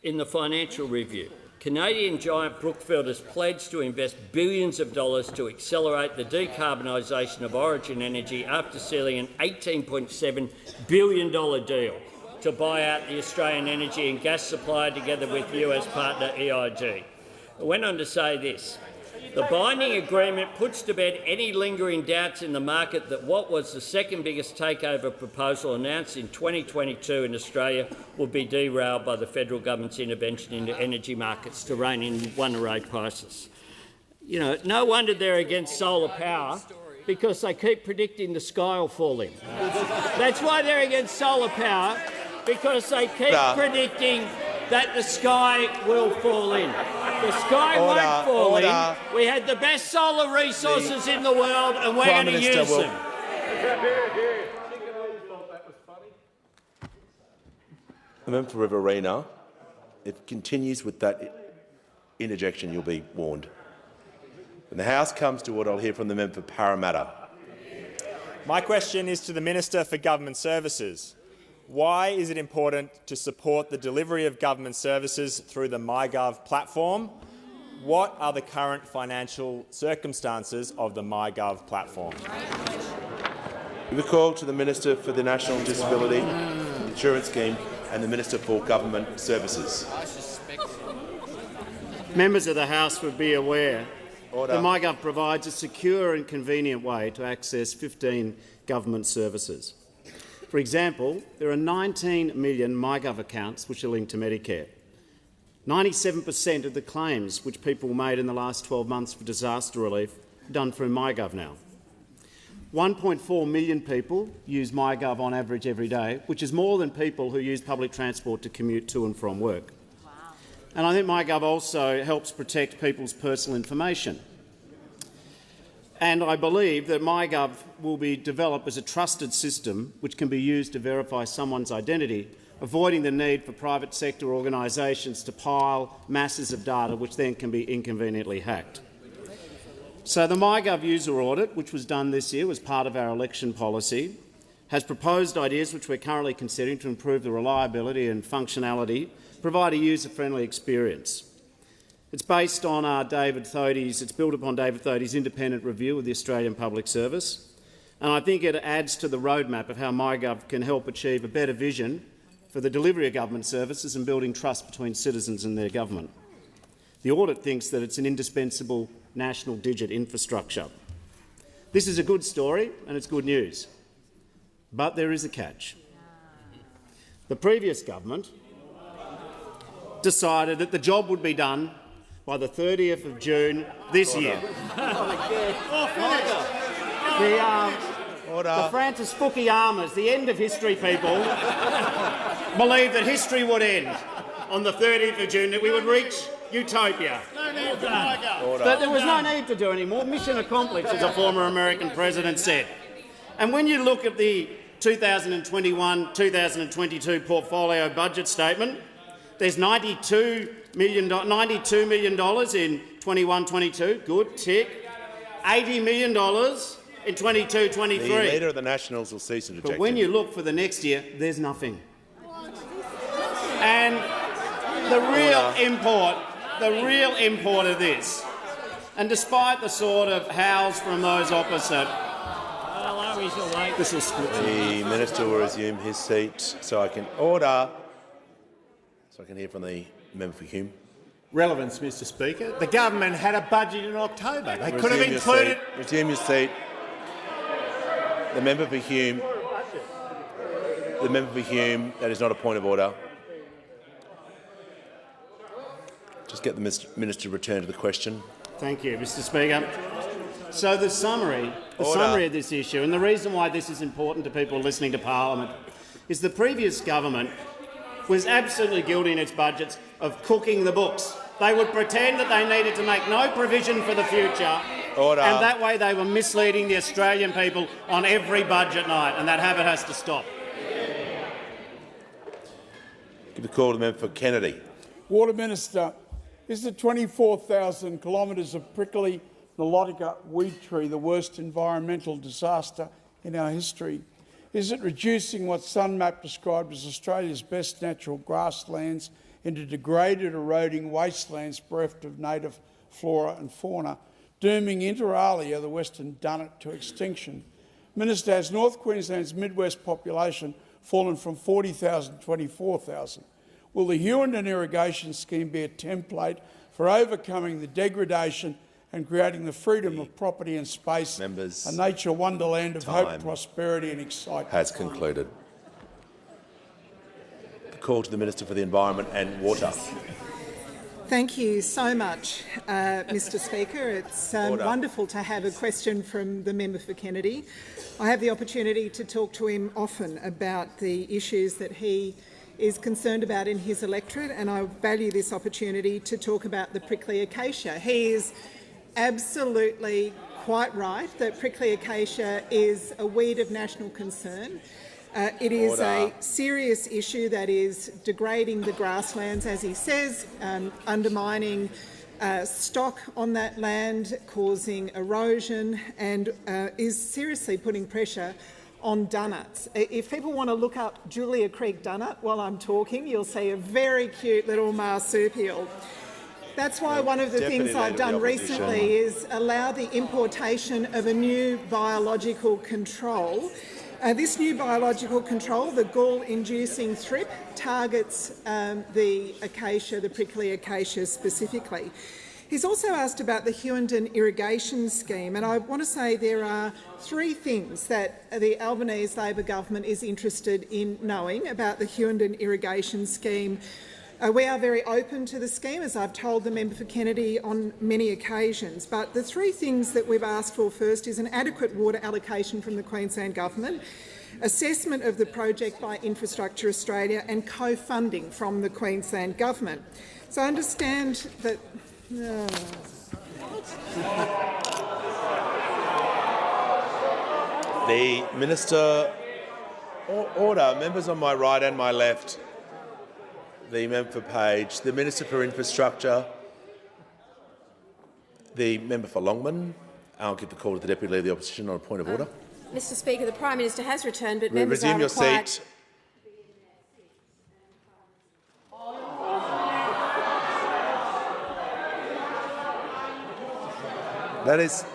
in the financial review, Canadian giant Brookfield has pledged to invest billions of dollars to accelerate the decarbonisation of Origin Energy after sealing an $18.7 billion deal to buy out the Australian energy and gas supplier together with US partner EIG. It went on to say this: the binding agreement puts to bed any lingering doubts in the market that what was the second biggest takeover proposal announced in 2022 in Australia will be derailed by the federal government's intervention into energy markets to rein in one-rate prices. You know, no wonder they're against solar power, because they keep predicting the sky will fall in. That's why they're against solar power, because they keep predicting that the sky will fall in. The sky won't fall in. We had the best solar resources in the world, and we're going to use them. The member for Riverina, if it continues with that interjection, you'll be warned. When the House comes to order, I'll hear from the member for Parramatta. My question is to the Minister for Government Services. Why is it important to support the delivery of government services through the MyGov platform? What are the current financial circumstances of the MyGov platform? We call to the Minister for the National Disability Insurance Scheme and the Minister for Government Services. Members of the House would be aware that MyGov provides a secure and convenient way to access 15 government services. For example, there are 19 million MyGov accounts which are linked to Medicare. 97% of the claims which people made in the last 12 months for disaster relief are done through MyGov now. 1.4 million people use MyGov on average every day, which is more than people who use public transport to commute to and from work. Wow. And I think MyGov also helps protect people's personal information. And I believe that MyGov will be developed as a trusted system which can be used to verify someone's identity, avoiding the need for private sector organisations to pile masses of data which then can be inconveniently hacked. So the MyGov user audit, which was done this year as part of our election policy, has proposed ideas which we're currently considering to improve the reliability and functionality, provide a user-friendly experience. It's based on it's built upon David Thodey's independent review of the Australian Public Service, and I think it adds to the roadmap of how MyGov can help achieve a better vision for the delivery of government services and building trust between citizens and their government. The audit thinks that it's an indispensable national digit infrastructure. This is a good story and it's good news, but there is a catch. The previous government decided that the job would be done by the 30th of June this year. The Francis Fukuyama's, the end of history people, believed that history would end on the 30th of June, that we would reach utopia. That there was no need to do any more. Mission accomplished, as a former American president said. And when you look at the 2021-2022 portfolio budget statement, there's $92 million in 21-22, good, tick. $80 million in 22-23. The Leader of the Nationals will cease interjecting. But when you look for the next year, there's nothing. And the real import of this, and despite the sort of howls from those opposite, this will split. The Minister will resume his seat so I can order. So I can hear from the member for Hume. Relevance, Mr Speaker. The government had a budget in October. They could have included... Resume your seat. The member for Hume. The member for Hume, that is not a point of order. Just get the Minister to return to the question. Thank you, Mr Speaker. So the summary of this issue, and the reason why this is important to people listening to parliament, is the previous government was absolutely guilty in its budgets of cooking the books. They would pretend that they needed to make no provision for the future, and that way they were misleading the Australian people on every budget night, and that habit has to stop. Give the call to the member for Kennedy. Water Minister, is the 24,000 kilometres of prickly Nilotica weed tree the worst environmental disaster in our history? Is it reducing what SunMap described as Australia's best natural grasslands into degraded, eroding wastelands bereft of native flora and fauna, dooming inter alia the Western Dunnet to extinction? Minister, has North Queensland's Midwest population fallen from 40,000 to 24,000? Will the Hughenden irrigation scheme be a template for overcoming the degradation and creating the freedom of property and space, Members, a nature wonderland of hope, prosperity and excitement? Has concluded. The call to the Minister for the Environment and Water. Thank you so much, Mr Speaker. It's wonderful to have a question from the member for Kennedy. I have the opportunity to talk to him often about the issues that he is concerned about in his electorate, and I value this opportunity to talk about the prickly acacia. He is absolutely quite right that prickly acacia is a weed of national concern. It is a serious issue that is degrading the grasslands, as he says, undermining stock on that land, causing erosion, and is seriously putting pressure on dunnuts. If people want to look up Julia Creek dunnut while I'm talking, you'll see a very cute little marsupial. That's why one of the things I've done recently is allow the importation of a new biological control. This new biological control, the gall-inducing thrip, targets the acacia, the prickly acacia specifically. He's also asked about the Hughenden irrigation scheme, and I want to say there are three things that the Albanese Labor government is interested in knowing about the Hughenden irrigation scheme. We are very open to the scheme, as I've told the member for Kennedy on many occasions, but the three things that we've asked for first is an adequate water allocation from the Queensland Government, assessment of the project by Infrastructure Australia and co-funding from the Queensland Government. So I understand that... The Minister... Order. Members on my right and my left. The member for Page, the Minister for Infrastructure, the member for Longman. I'll give the call to the Deputy Leader of the Opposition on a point of order. Mr Speaker, the Prime Minister has returned, but members are required... Resume your seat.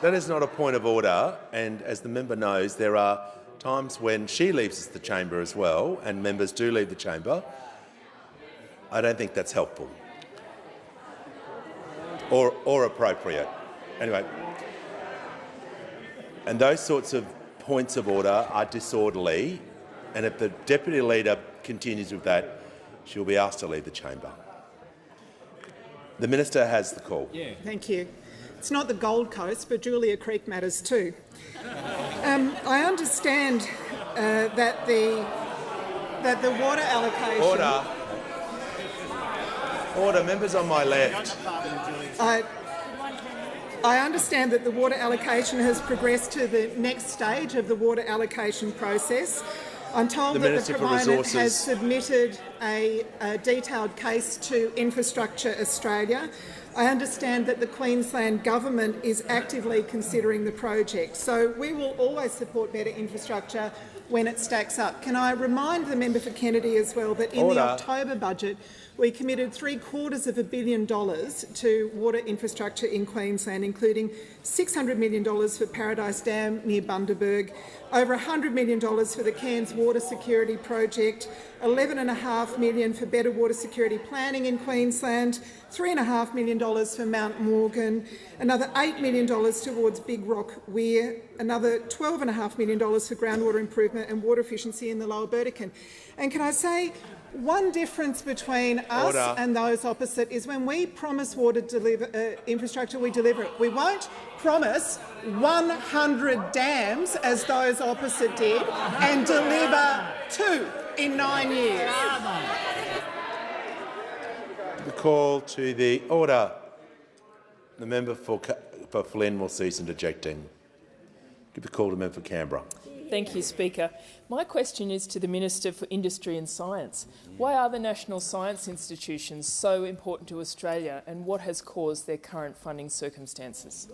That is not a point of order, and as the member knows, there are times when she leaves the chamber as well, and members do leave the chamber. I don't think that's helpful or appropriate. Anyway, and those sorts of points of order are disorderly, and if the Deputy Leader continues with that, she'll be asked to leave the chamber. The Minister has the call. Thank you. It's not the Gold Coast, but Julia Creek matters too. I understand that the water allocation... Order. Members on my left. I understand that the water allocation has progressed to the next stage of the water allocation process. I'm told that the proponent has submitted a detailed case to Infrastructure Australia. I understand that the Queensland Government is actively considering the project, so we will always support better infrastructure when it stacks up. Can I remind the member for Kennedy as well that in the October budget we committed $750 million to water infrastructure in Queensland, including $600 million for Paradise Dam near Bundaberg, over $100 million for the Cairns Water Security Project, $11.5 million for better water security planning in Queensland, $3.5 million for Mount Morgan, another $8 million towards Big Rock Weir, another $12.5 million for groundwater improvement and water efficiency in the Lower Burdekin. And can I say, one difference between us and those opposite is when we promise water infrastructure, we deliver it. We won't promise 100 dams, as those opposite did, and deliver 2 in 9 years. The call to the order. The member for Flynn will cease interjecting. Give the call to the member for Canberra. Thank you, Speaker. My question is to the Minister for Industry and Science. Why are the national science institutions so important to Australia, and what has caused their current funding circumstances?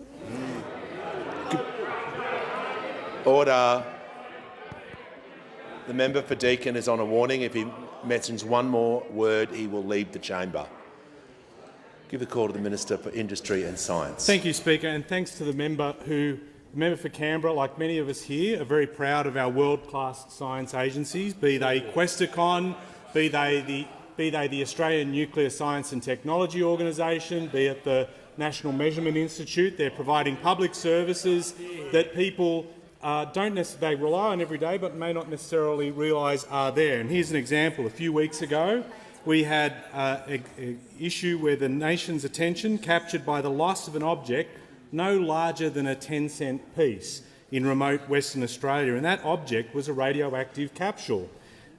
Order. The member for Deakin is on a warning. If he mentions one more word, he will leave the chamber. Give the call to the Minister for Industry and Science. Thank you, Speaker, and thanks to the member for Canberra, like many of us here, are very proud of our world-class science agencies, be they Questacon, be they the Australian Nuclear Science and Technology Organisation, be it the National Measurement Institute. They're providing public services that people they rely on every day but may not necessarily realise are there. And here's an example. A few weeks ago, we had an issue where the nation's attention captured by the loss of an object no larger than a 10-cent piece in remote Western Australia, and that object was a radioactive capsule.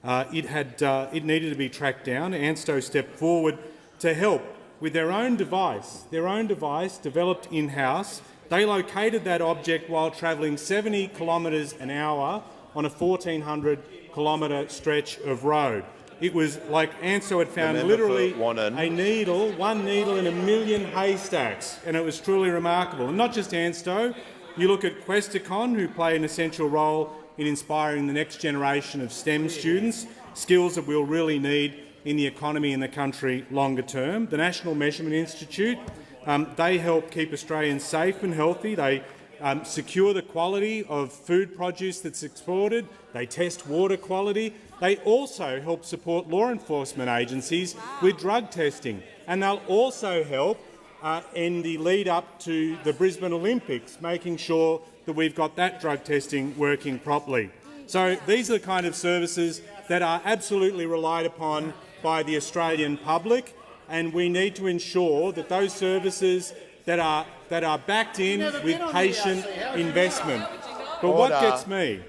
It needed to be tracked down. ANSTO stepped forward to help with their own device developed in-house. They located that object while travelling 70 kilometres an hour on a 1,400-kilometre stretch of road. It was like ANSTO had found literally one needle in a million haystacks, and it was truly remarkable. And not just ANSTO. You look at Questacon, who play an essential role in inspiring the next generation of STEM students, skills that we'll really need in the economy in the country longer term. The National Measurement Institute, they help keep Australians safe and healthy. They secure the quality of food produce that's exported. They test water quality. They also help support law enforcement agencies with drug testing, and they'll also help in the lead-up to the Brisbane Olympics, making sure that we've got that drug testing working properly. So these are the kind of services that are absolutely relied upon by the Australian public, and we need to ensure that those services that are backed in with patient investment. But what gets me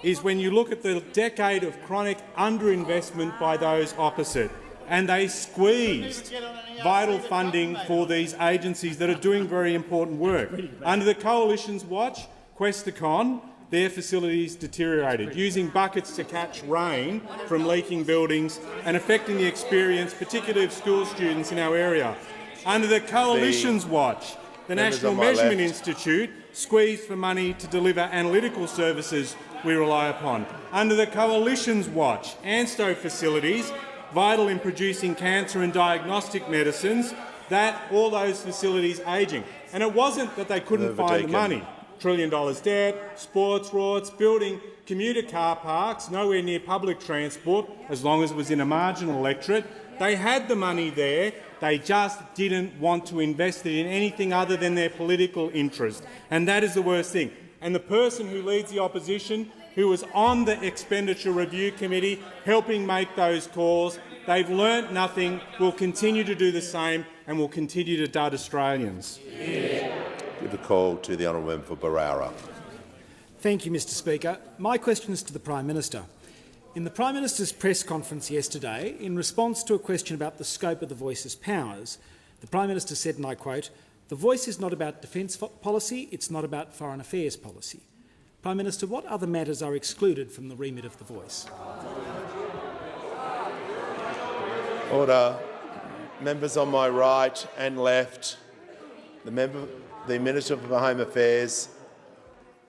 is when you look at the decade of chronic underinvestment by those opposite, and they squeezed vital funding for these agencies that are doing very important work. Under the Coalition's watch, Questacon, their facilities deteriorated, using buckets to catch rain from leaking buildings and affecting the experience, particularly of school students in our area. Under the Coalition's watch, the National Measurement Institute squeezed for money to deliver analytical services we rely upon. Under the Coalition's watch, ANSTO facilities, vital in producing cancer and diagnostic medicines, all those facilities ageing. And it wasn't that they couldn't find the money. $1 trillion debt, sports rorts, building commuter car parks, nowhere near public transport, as long as it was in a marginal electorate. They had the money there. They just didn't want to invest it in anything other than their political interest. And that is the worst thing. And the person who leads the opposition, who was on the Expenditure Review Committee helping make those calls, they've learnt nothing, will continue to do the same, and will continue to dud Australians. Give the call to the honourable member for Barara. Thank you, Mr Speaker. My question is to the Prime Minister. In the Prime Minister's press conference yesterday, in response to a question about the scope of the Voice's powers, the Prime Minister said, and I quote, "The Voice is not about defence policy, it's not about foreign affairs policy." Prime Minister, what other matters are excluded from the remit of the Voice? Order. Members on my right and left, the Minister for Home Affairs,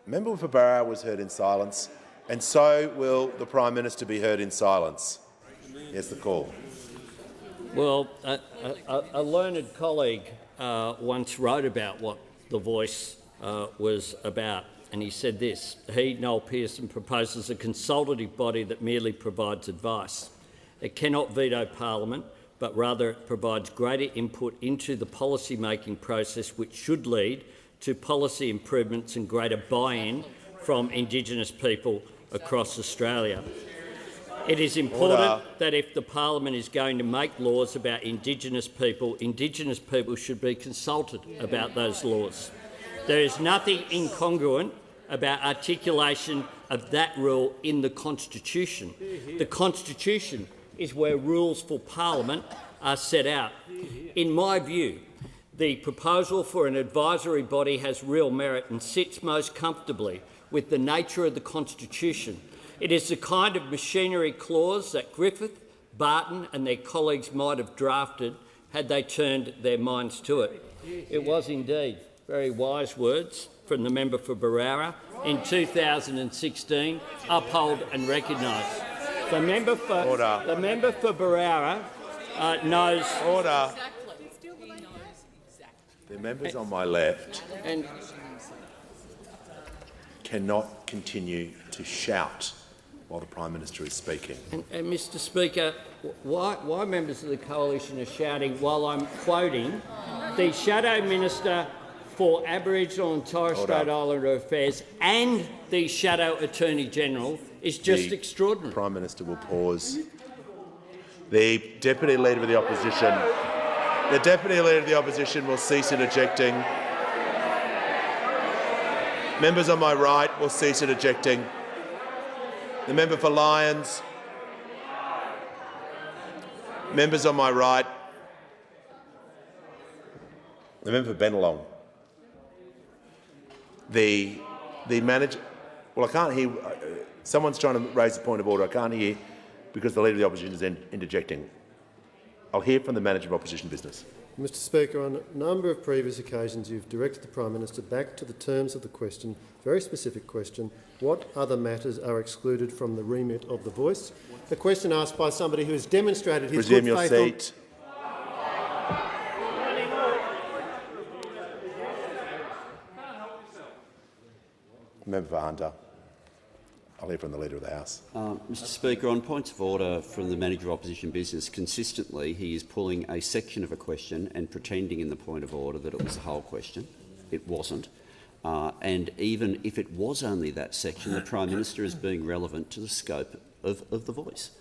Member for Barra was heard in silence, and so will the Prime Minister be heard in silence. Here's the call. Well, a learned colleague once wrote about what The Voice was about, and he said this. He, Noel Pearson, proposes a consultative body that merely provides advice. It cannot veto Parliament, but rather it provides greater input into the policy-making process, which should lead to policy improvements and greater buy-in from Indigenous people across Australia. It is important that if the Parliament is going to make laws about Indigenous people should be consulted about those laws. There is nothing incongruent about articulation of that rule in the Constitution. The Constitution is where rules for Parliament are set out. In my view, the proposal for an advisory body has real merit and sits most comfortably with the nature of the Constitution. It is the kind of machinery clause that Griffith, Barton and their colleagues might have drafted had they turned their minds to it. It was indeed very wise words from the member for Barara in 2016, uphold and recognise. The member for Barara knows. Order. The members on my left cannot continue to shout while the Prime Minister is speaking. And Mr Speaker, why members of the Coalition are shouting while I'm quoting the Shadow Minister for Aboriginal and Torres Strait Islander Affairs and the Shadow Attorney-General is just extraordinary. The Prime Minister will pause. The Deputy Leader of the Opposition will cease interjecting. Members on my right will cease interjecting. The member for Lyons. Members on my right. The member for Bennelong. The manager. Well, I can't hear. Someone's trying to raise a point of order. I can't hear because the Leader of the Opposition is interjecting. I'll hear from the Manager of Opposition Business. Mr Speaker, on a number of previous occasions you've directed the Prime Minister back to the terms of the question, very specific question, what other matters are excluded from the remit of The Voice? The question asked by somebody who has demonstrated his good faith. Resume your seat. Member for Hunter. I'll hear from the Leader of the House. Mr Speaker, on points of order from the Manager of Opposition Business, consistently he is pulling a section of a question and pretending in the point of order that it was the whole question. It wasn't. And even if it was only that section, the Prime Minister is being relevant to the scope of The Voice.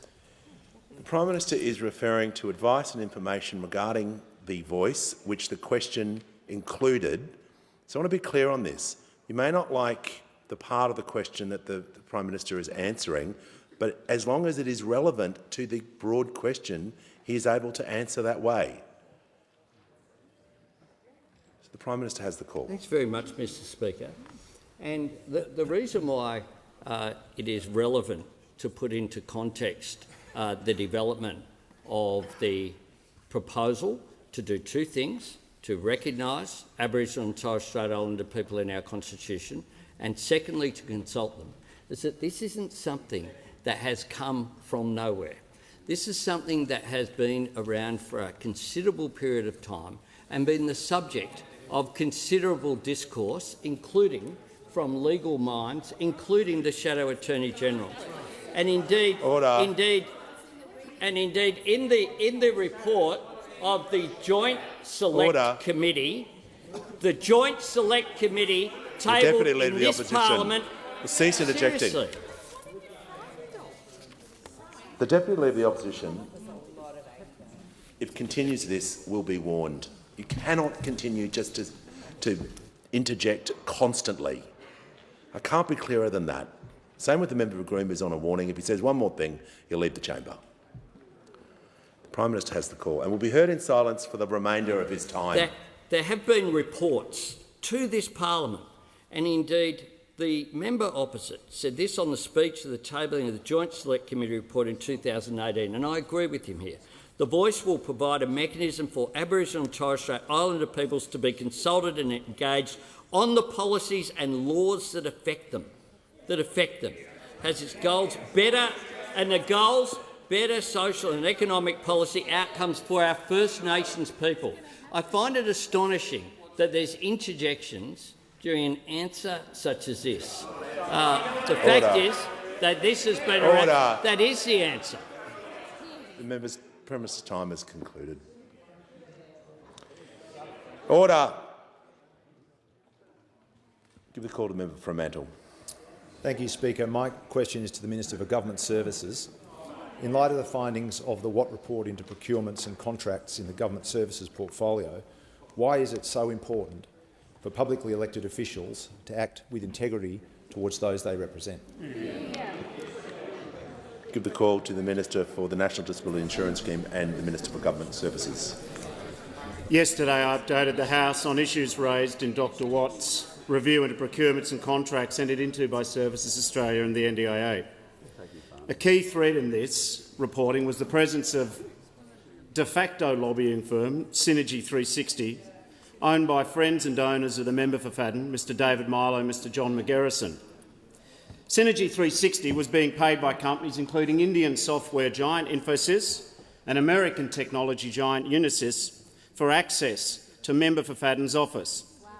The Prime Minister is referring to advice and information regarding The Voice, which the question included. So I want to be clear on this. You may not like the part of the question that the Prime Minister is answering, but as long as it is relevant to the broad question, he is able to answer that way. So the Prime Minister has the call. Thanks very much, Mr Speaker. And the reason why it is relevant to put into context the development of the proposal to do two things: to recognise Aboriginal and Torres Strait Islander people in our Constitution, and secondly, to consult them, is that this isn't something that has come from nowhere. This is something that has been around for a considerable period of time and been the subject of considerable discourse, including from legal minds, including the Shadow Attorney-General. And indeed, in the report of the Joint Select Committee, the Joint Select Committee tabled in this Parliament. Cease interjecting. Seriously. The Deputy Leader of the Opposition, if continues this, will be warned. You cannot continue just to interject constantly. I can't be clearer than that. Same with the member for Green, who's on a warning. If he says one more thing, he'll leave the chamber. The Prime Minister has the call and will be heard in silence for the remainder of his time. There have been reports to this Parliament, and indeed the member opposite said this on the speech of the tabling of the Joint Select Committee report in 2018, and I agree with him here. The Voice will provide a mechanism for Aboriginal and Torres Strait Islander peoples to be consulted and engaged on the policies and laws that affect them. Has its goals better social and economic policy outcomes for our First Nations people. I find it astonishing that there's interjections during an answer such as this. The fact is that this has been that is the answer. The member's premise time has concluded. Order. Give the call to the member for Fremantle. Thank you, Speaker. My question is to the Minister for Government Services. In light of the findings of the Watt report into procurements and contracts in the Government Services portfolio, why is it so important for publicly elected officials to act with integrity towards those they represent? Give the call to the Minister for the National Disability Insurance Scheme and the Minister for Government Services. Yesterday I updated the House on issues raised in Dr Watt's review into procurements and contracts entered into by Services Australia and the NDIA. A key thread in this reporting was the presence of de facto lobbying firm Synergy 360, owned by friends and donors of the member for Fadden, Mr David Milo and Mr John McGarrison. Synergy 360 was being paid by companies including Indian software giant Infosys and American technology giant Unisys for access to member for Fadden's office. Wow.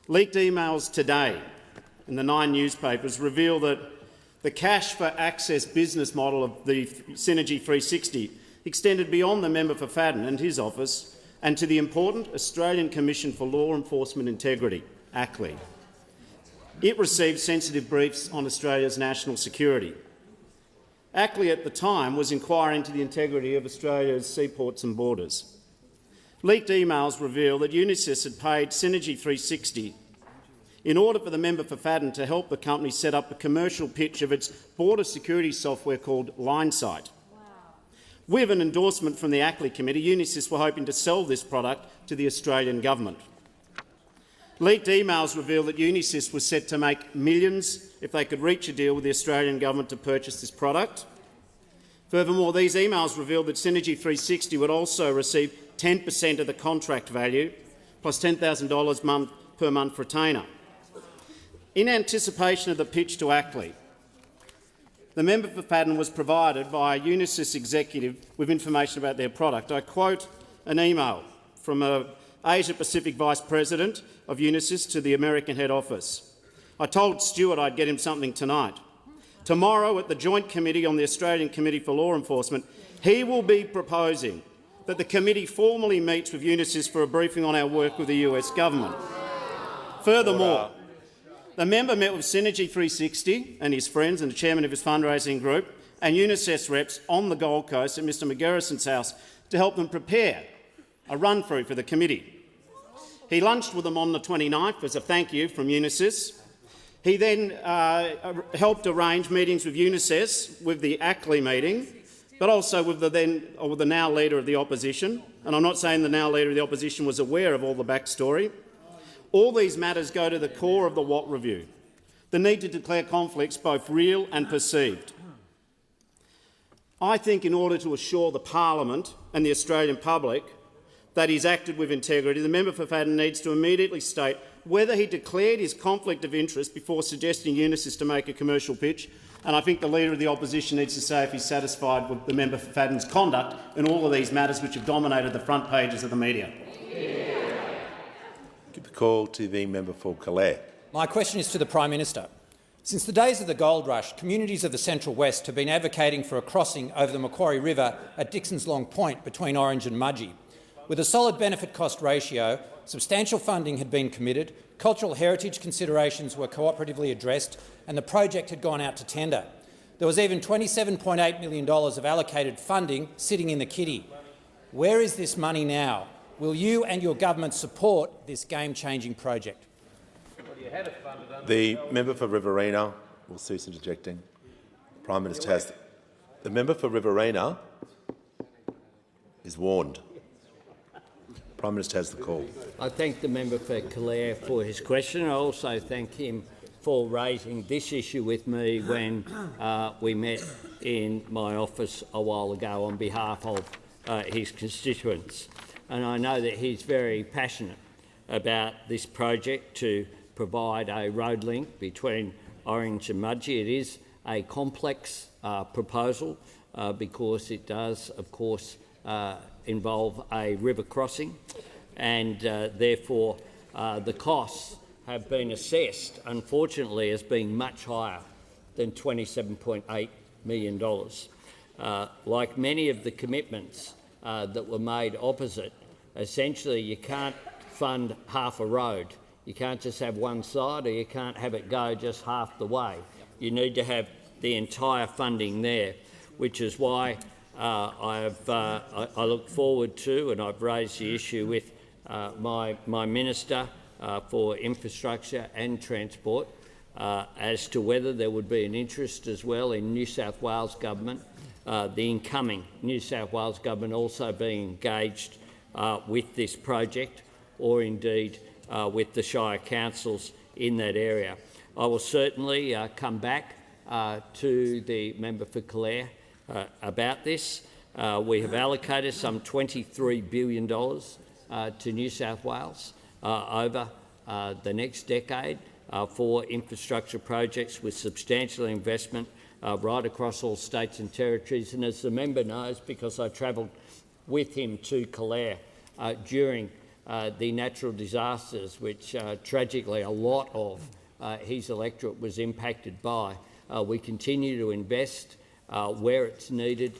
Leaked emails today in the 9 newspapers reveal that the cash for access business model of the Synergy 360 extended beyond the member for Fadden and his office and to the important Australian Commission for Law Enforcement Integrity, ACLI. It received sensitive briefs on Australia's national security. ACLI at the time was inquiring into the integrity of Australia's seaports and borders. Leaked emails reveal that Unisys had paid Synergy 360 in order for the member for Fadden to help the company set up a commercial pitch of its border security software called LineSight. Wow. With an endorsement from the ACLI committee, Unisys were hoping to sell this product to the Australian government. Leaked emails reveal that Unisys was set to make millions if they could reach a deal with the Australian government to purchase this product. Furthermore, these emails revealed that Synergy 360 would also receive 10% of the contract value, plus $10,000 per month retainer. In anticipation of the pitch to ACLI, the member for Fadden was provided by a Unisys executive with information about their product. I quote an email from an Asia-Pacific Vice President of Unisys to the American head office. I told Stuart I'd get him something tonight. Tomorrow at the Joint Committee on the Australian Committee for Law Enforcement, he will be proposing that the committee formally meets with Unisys for a briefing on our work with the US government. Furthermore, the member met with Synergy 360 and his friends and the chairman of his fundraising group and Unisys reps on the Gold Coast at Mr McGarrison's house to help them prepare a run-through for the committee. He lunched with them on the 29th as a thank you from Unisys. He then helped arrange meetings with Unisys, with the ACLI meeting, but also with the now Leader of the Opposition. And I'm not saying the now Leader of the Opposition was aware of all the backstory. All these matters go to the core of the Watt Review, the need to declare conflicts both real and perceived. I think in order to assure the Parliament and the Australian public that he's acted with integrity, the member for Fadden needs to immediately state whether he declared his conflict of interest before suggesting Unisys to make a commercial pitch, and I think the Leader of the Opposition needs to say if he's satisfied with the member for Fadden's conduct in all of these matters which have dominated the front pages of the media. Give the call to the member for Calais. My question is to the Prime Minister. Since the days of the gold rush, communities of the Central West have been advocating for a crossing over the Macquarie River at Dixon's Long Point between Orange and Mudgee. With a solid benefit-cost ratio, substantial funding had been committed, cultural heritage considerations were cooperatively addressed and the project had gone out to tender. There was even $27.8 million of allocated funding sitting in the kitty. Where is this money now? Will you and your government support this game-changing project? The member for Riverina will cease interjecting. The Prime Minister has the member for Riverina is warned. The Prime Minister has the call. I thank the member for Calais for his question. I also thank him for raising this issue with me when we met in my office a while ago on behalf of his constituents. And I know that he's very passionate about this project to provide a road link between Orange and Mudgee. It is a complex proposal because it does, of course, involve a river crossing, and therefore the costs have been assessed, unfortunately, as being much higher than $27.8 million. Like many of the commitments that were made opposite, essentially you can't fund half a road. You can't just have one side, or you can't have it go just half the way. You need to have the entire funding there, which is why I look forward to, and I've raised the issue with my Minister for Infrastructure and Transport as to whether there would be an interest as well in New South Wales Government, the incoming New South Wales Government also being engaged with this project, or indeed with the Shire councils in that area. I will certainly come back to the member for Calare about this. We have allocated some $23 billion to New South Wales over the next decade for infrastructure projects with substantial investment right across all states and territories. And as the member knows, because I travelled with him to Calare during the natural disasters, which tragically a lot of his electorate was impacted by, we continue to invest where it's needed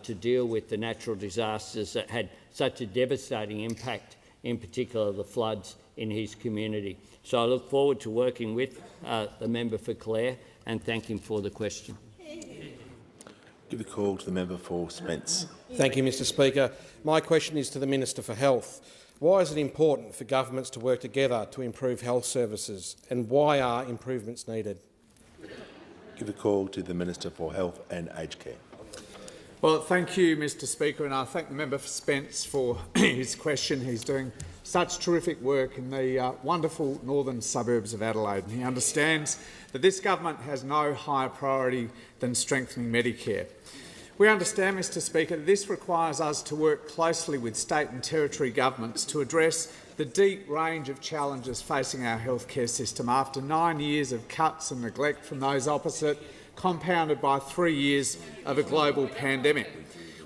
to deal with the natural disasters that had such a devastating impact, in particular the floods in his community. So I look forward to working with the member for Calare and thank him for the question. Give the call to the member for Spence. Thank you, Mr Speaker. My question is to the Minister for Health. Why is it important for governments to work together to improve health services, and why are improvements needed? Give the call to the Minister for Health and Aged Care. Well, thank you, Mr Speaker, and I thank the member for Spence for his question. He's doing such terrific work in the wonderful northern suburbs of Adelaide, and he understands that this government has no higher priority than strengthening Medicare. We understand, Mr Speaker, that this requires us to work closely with state and territory governments to address the deep range of challenges facing our healthcare system after 9 years of cuts and neglect from those opposite, compounded by 3 years of a global pandemic.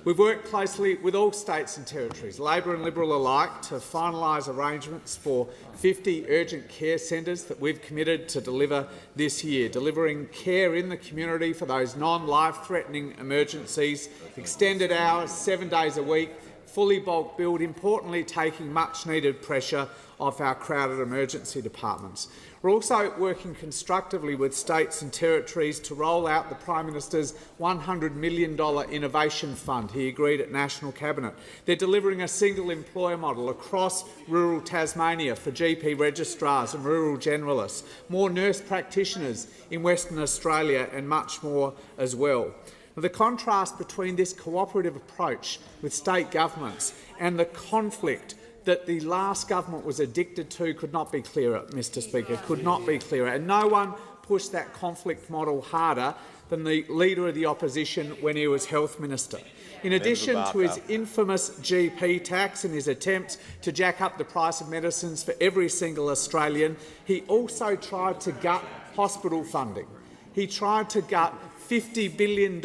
We've worked closely with all states and territories, Labor and Liberal alike, to finalise arrangements for 50 urgent care centres that we've committed to deliver this year, delivering care in the community for those non-life-threatening emergencies, extended hours, 7 days a week, fully bulk billed, importantly taking much-needed pressure off our crowded emergency departments. We're also working constructively with states and territories to roll out the Prime Minister's $100 million innovation fund he agreed at National Cabinet. They're delivering a single employer model across rural Tasmania for GP registrars and rural generalists, more nurse practitioners in Western Australia and much more as well. Now, the contrast between this cooperative approach with state governments and the conflict that the last government was addicted to could not be clearer, Mr Speaker, could not be clearer. And no one pushed that conflict model harder than the Leader of the Opposition when he was Health Minister. In addition to his infamous GP tax and his attempts to jack up the price of medicines for every single Australian, he also tried to gut hospital funding. He tried to gut $50 billion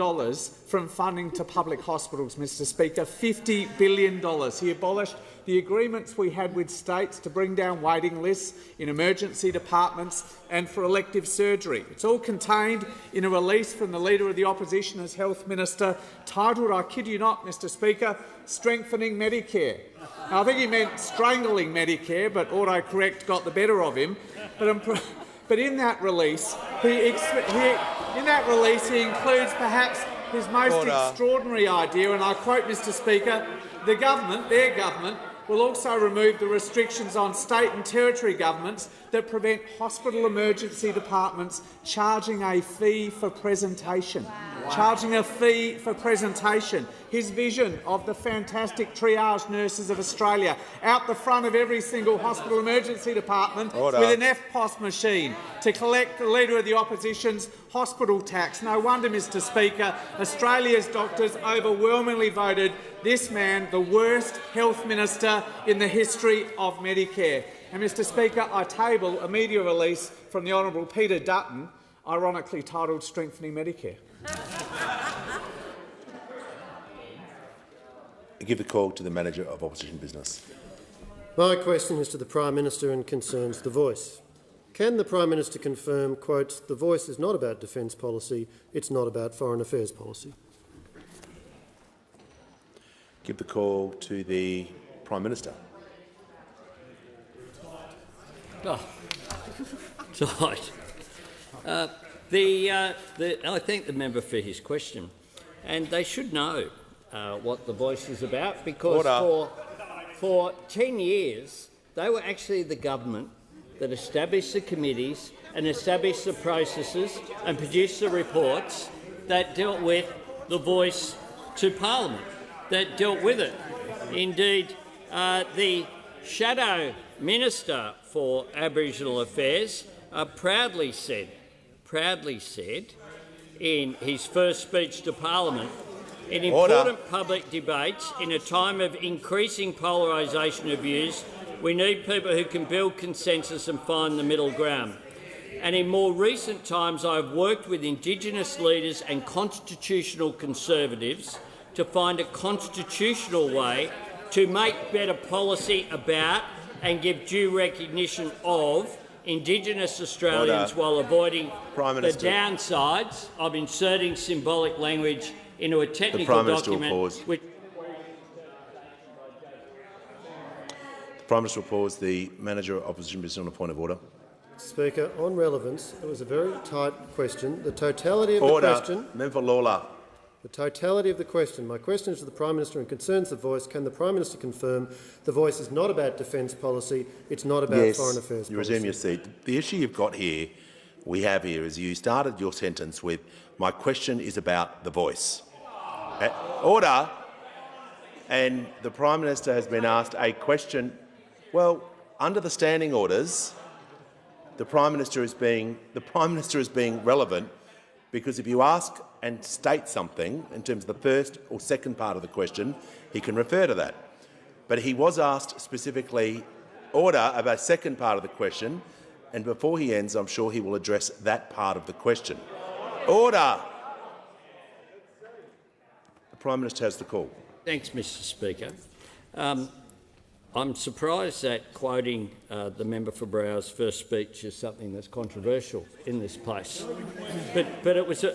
from funding to public hospitals, Mr Speaker, $50 billion. He abolished the agreements we had with states to bring down waiting lists in emergency departments and for elective surgery. It's all contained in a release from the Leader of the Opposition as Health Minister titled, I kid you not, Mr Speaker, Strengthening Medicare. Now, I think he meant strangling Medicare, but autocorrect got the better of him. But in that release, he includes perhaps his most extraordinary idea, and I quote, Mr Speaker, the government, their government, will also remove the restrictions on state and territory governments that prevent hospital emergency departments charging a fee for presentation. Wow. Charging a fee for presentation. his vision of the fantastic triage nurses of Australia out the front of every single hospital emergency department with an FPOS machine to collect the Leader of the Opposition's hospital tax. No wonder, Mr Speaker, Australia's doctors overwhelmingly voted this man the worst health minister in the history of Medicare. And, Mr Speaker, I table a media release from the Honourable Peter Dutton, ironically titled Strengthening Medicare. I give the call to the Manager of Opposition Business. My question is to the Prime Minister and concerns The Voice. Can the Prime Minister confirm, quote, "The Voice is not about defence policy, it's not about foreign affairs policy"? Give the call to the Prime Minister. Oh, right. I thank the member for his question, and they should know what The Voice is about, because for 10 years they were actually the government that established the committees and established the processes and produced the reports that dealt with The Voice to Parliament, that dealt with it. Indeed, the Shadow Minister for Aboriginal Affairs proudly said in his first speech to Parliament, in important public debates, in a time of increasing polarisation of views, we need people who can build consensus and find the middle ground. And in more recent times, I have worked with Indigenous leaders and constitutional conservatives to find a constitutional way to make better policy about and give due recognition of Indigenous Australians while avoiding the downsides of inserting symbolic language into a technical document. The Prime Minister will pause. The Manager of Opposition Business on a point of order. Speaker, on relevance, it was a very tight question. The totality of the question. Member Lawler. The totality of the question. My question is to the Prime Minister and concerns The Voice. Can the Prime Minister confirm The Voice is not about defence policy, it's not about foreign affairs policy? You resume your seat. The issue you've got here, is you started your sentence with, my question is about The Voice. Order. And the Prime Minister has been asked a question. Well, under the standing orders, the Prime Minister is being relevant, because if you ask and state something in terms of the first or second part of the question, he can refer to that. But he was asked specifically, about the second part of the question, and before he ends, I'm sure he will address that part of the question. Order. The Prime Minister has the call. Thanks, Mr Speaker. I'm surprised that quoting the member for Brow's first speech is something that's controversial in this place. But it was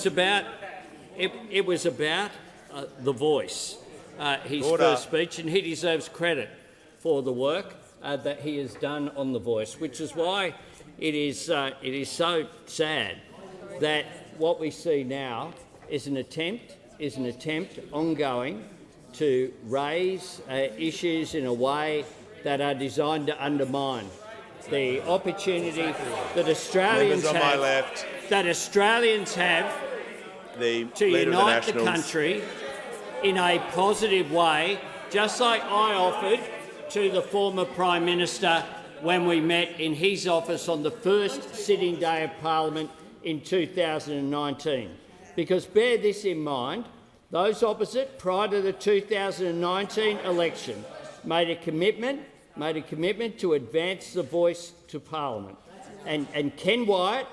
about The Voice, his first speech, and he deserves credit for the work that he has done on The Voice, which is why it is so sad that what we see now is an attempt ongoing to raise issues in a way that are designed to undermine the opportunity that Australians have to unite the country in a positive way, just like I offered to the former Prime Minister when we met in his office on the first sitting day of Parliament in 2019. Because bear this in mind, those opposite, prior to the 2019 election, made a commitment to advance The Voice to Parliament. And Ken Wyatt,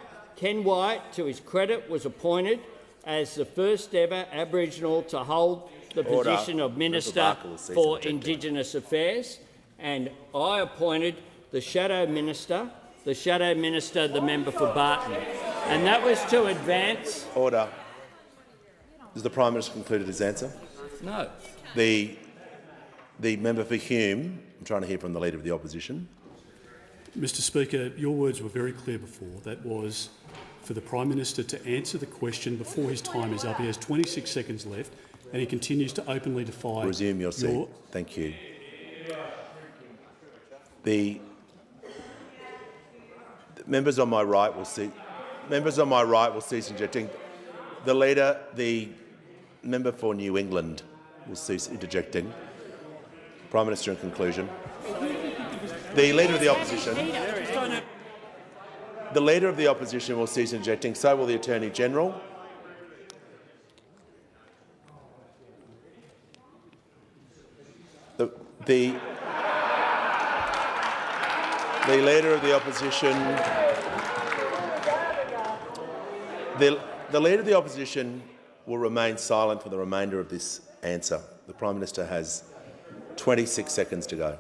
to his credit, was appointed as the first ever Aboriginal to hold the position of Minister for Indigenous Affairs, and I appointed the Shadow Minister, the member for Barton. And that was to advance... Order. Has the Prime Minister concluded his answer? No. The member for Hume, I'm trying to hear from the Leader of the Opposition. Mr Speaker, your words were very clear before. That was for the Prime Minister to answer the question before his time is up. He has 26 seconds left, and he continues to openly defy... Resume your seat. Thank you. The members on my right will cease injecting. The Leader, the member for New England will cease interjecting. Prime Minister, in conclusion. The Leader of the Opposition. The Leader of the Opposition will cease interjecting. So will the Attorney General. The Leader of the Opposition. The Leader of the Opposition will remain silent for the remainder of this answer. The Prime Minister has 26 seconds to go.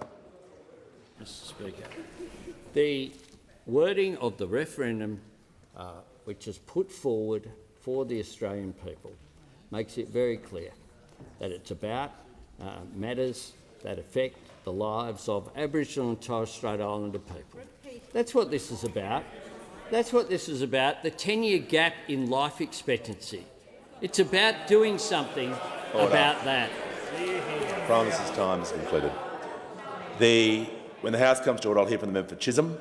Mr. Speaker, the wording of the referendum, which is put forward for the Australian people, makes it very clear that it's about matters that affect the lives of Aboriginal and Torres Strait Islander people. That's what this is about. That's what this is about, the 10-year gap in life expectancy. It's about doing something about that. Prime Minister's time is concluded. When the House comes to order, I'll hear from the member for Chisholm.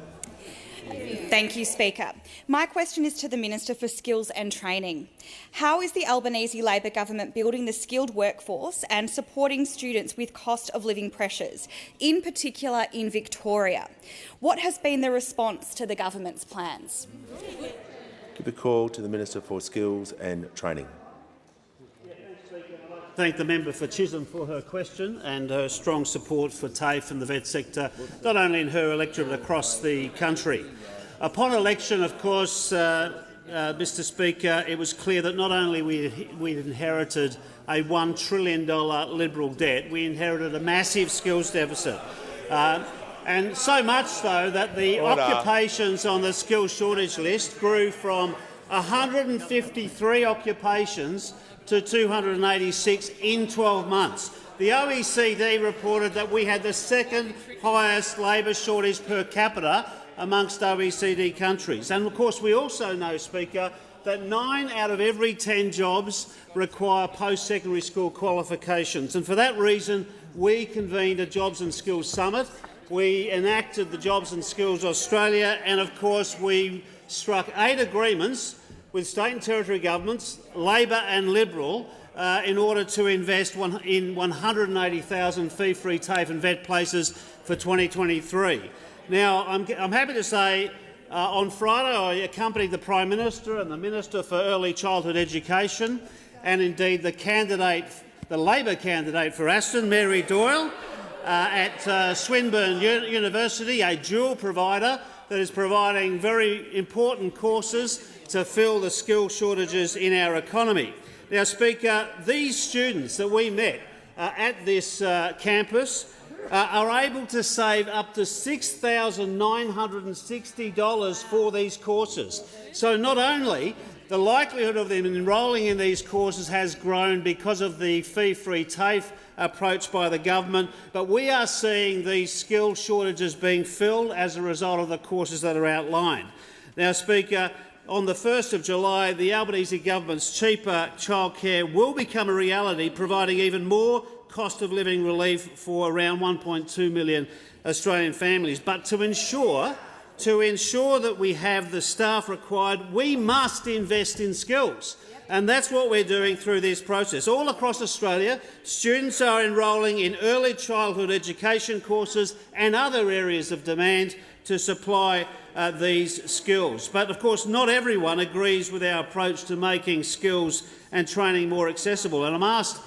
Thank you, Speaker. My question is to the Minister for Skills and Training. How is the Albanese Labor government building the skilled workforce and supporting students with cost of living pressures, in particular in Victoria? What has been the response to the government's plans? Give the call to the Minister for Skills and Training. Thank the member for Chisholm for her question and her strong support for TAFE and the vet sector, not only in her electorate but across the country. Upon election, of course, Mr. Speaker, it was clear that not only we inherited a $1 trillion Liberal debt, we inherited a massive skills deficit. And so much so that the occupations on the skills shortage list grew from 153 occupations to 286 in 12 months. The OECD reported that we had the second highest labour shortage per capita amongst OECD countries. And of course we also know, Speaker, that 9 out of every 10 jobs require post-secondary school qualifications. And for that reason we convened a Jobs and Skills Summit. We enacted the Jobs and Skills Australia, and of course we struck 8 agreements with state and territory governments, Labor and Liberal, in order to invest in 180,000 fee-free TAFE and vet places for 2023. Now, I'm happy to say on Friday I accompanied the Prime Minister and the Minister for Early Childhood Education and indeed the Labor candidate for Aston, Mary Doyle, at Swinburne University, a dual provider that is providing very important courses to fill the skill shortages in our economy. Now, Speaker, these students that we met at this campus are able to save up to $6,960 for these courses. So not only the likelihood of them enrolling in these courses has grown because of the fee-free TAFE approach by the government, but we are seeing these skill shortages being filled as a result of the courses that are outlined. Now, Speaker, on the 1st of July, the Albanese government's cheaper childcare will become a reality, providing even more cost of living relief for around 1.2 million Australian families. But to ensure that we have the staff required, we must invest in skills. And that's what we're doing through this process. All across Australia, students are enrolling in early childhood education courses and other areas of demand to supply these skills. But of course not everyone agrees with our approach to making skills and training more accessible. And I'm asked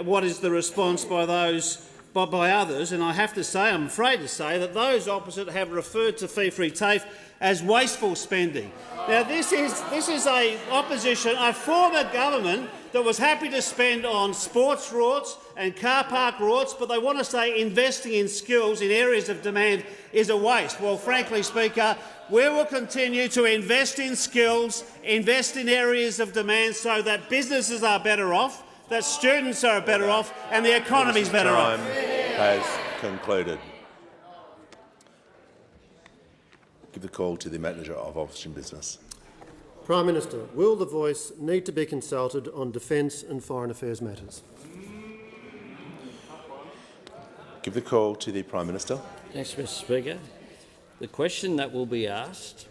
what is the response by others, and I have to say, I'm afraid to say, that those opposite have referred to fee-free TAFE as wasteful spending. Now, this is a former government that was happy to spend on sports rorts and car park rorts, but they want to say investing in skills in areas of demand is a waste. Well, frankly, Speaker, we will continue to invest in skills, invest in areas of demand so that businesses are better off, that students are better off and the economy is better off. Time has concluded. Give the call to the Manager of Opposition Business. Prime Minister, will the Voice need to be consulted on defence and foreign affairs matters? Give the call to the Prime Minister. Thanks, Mr. Speaker. The question that will be asked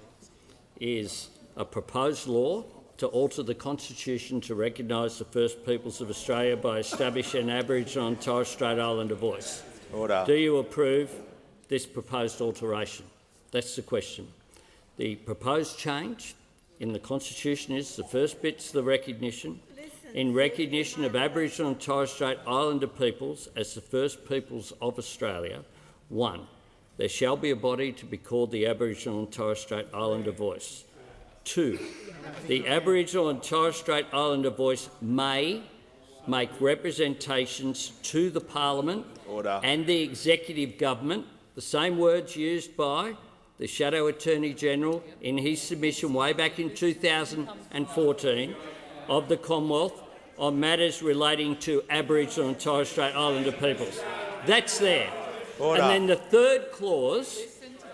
is a proposed law to alter the Constitution to recognise the First Peoples of Australia by establishing an Aboriginal and Torres Strait Islander voice. Order. Do you approve this proposed alteration? That's the question. The proposed change in the Constitution is the first bit's the recognition. In recognition of Aboriginal and Torres Strait Islander peoples as the first peoples of Australia, 1. There shall be a body to be called the Aboriginal and Torres Strait Islander voice. 2. The Aboriginal and Torres Strait Islander voice may make representations to the Parliament and the Executive Government, the same words used by the Shadow Attorney-General in his submission way back in 2014 of the Commonwealth on matters relating to Aboriginal and Torres Strait Islander peoples. That's there. Order. And then the third clause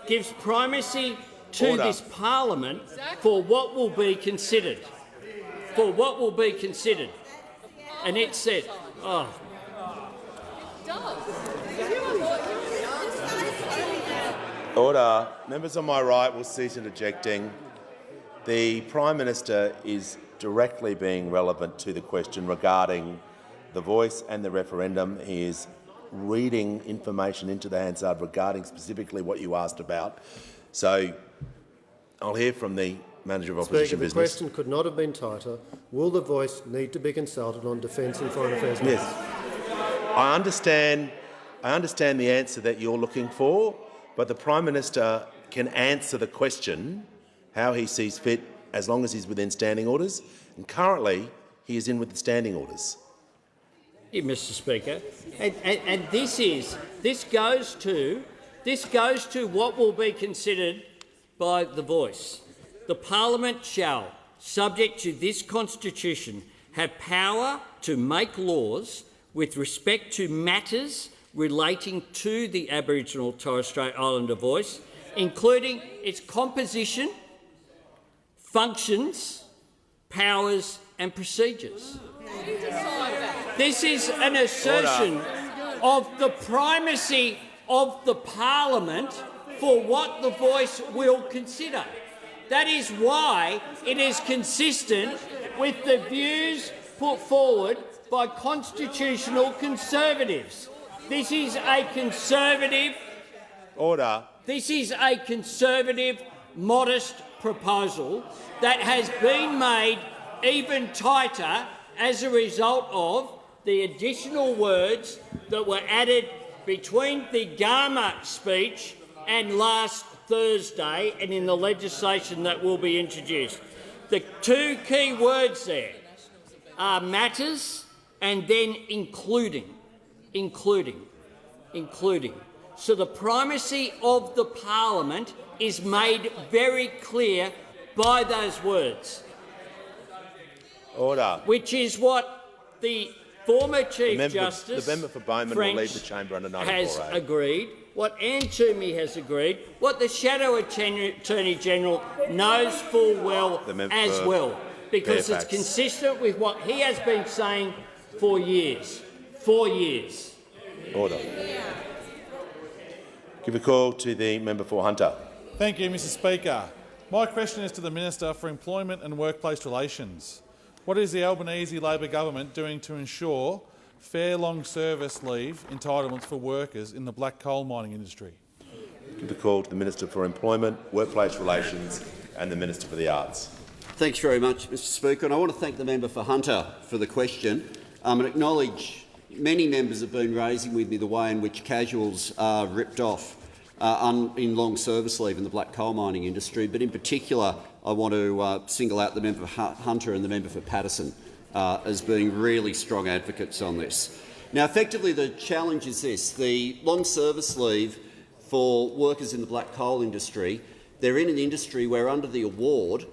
gives primacy to this Parliament for what will be considered. For what will be considered. And it said, Order. Members on my right will cease interjecting. The Prime Minister is directly being relevant to the question regarding the voice and the referendum. He is reading information into the Hansard regarding specifically what you asked about. So I'll hear from the Manager of Opposition Speaker, Business. the question could not have been tighter. Will the voice need to be consulted on Defence and Foreign Affairs matters? Yes. I understand the answer that you're looking for, but the Prime Minister can answer the question how he sees fit as long as he's within standing orders, and currently he is in with the standing orders. Thank you, Mr. Speaker. And this goes to what will be considered by the voice. The Parliament shall, subject to this Constitution, have power to make laws with respect to matters relating to the Aboriginal Torres Strait Islander voice, including its composition, functions, powers and procedures. This is an assertion of the primacy of the Parliament for what the voice will consider. That is why it is consistent with the views put forward by constitutional conservatives. This is a conservative, modest proposal that has been made even tighter as a result of the additional words that were added between the Garma speech and last Thursday and in the legislation that will be introduced. The two key words there are matters and then including. So the primacy of the Parliament is made very clear by those words. Order. Which is what the former Chief Justice the member for Bowman will leave the chamber under 94A. has agreed, what Anne Toomey has agreed, what the Shadow Attorney-General knows full well as well, because it's consistent with what he has been saying for years. 4 years. Order. Give a call to the member for Hunter. Thank you, Mr. Speaker. My question is to the Minister for Employment and Workplace Relations. What is the Albanese Labor government doing to ensure fair long service leave entitlements for workers in the black coal mining industry? Give the call to the Minister for Employment, Workplace Relations and the Minister for the Arts. Thanks very much, Mr. Speaker, and I want to thank the member for Hunter for the question and acknowledge many members have been raising with me the way in which casuals are ripped off in long service leave in the black coal mining industry, but in particular I want to single out the member for Hunter and the member for Patterson as being really strong advocates on this. Now, effectively the challenge is this. The long service leave for workers in the black coal industry, they're in an industry where under the award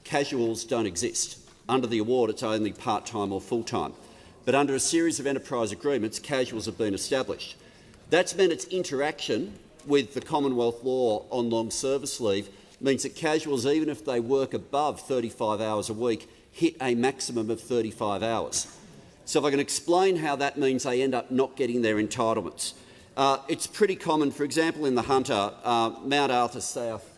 casuals don't exist. Under the award it's only part-time or full-time. But under a series of enterprise agreements, casuals have been established. That's meant its interaction with the Commonwealth law on long service leave means that casuals, even if they work above 35 hours a week, hit a maximum of 35 hours. So if I can explain how that means they end up not getting their entitlements. It's pretty common, for example, in the Hunter, Mount Arthur South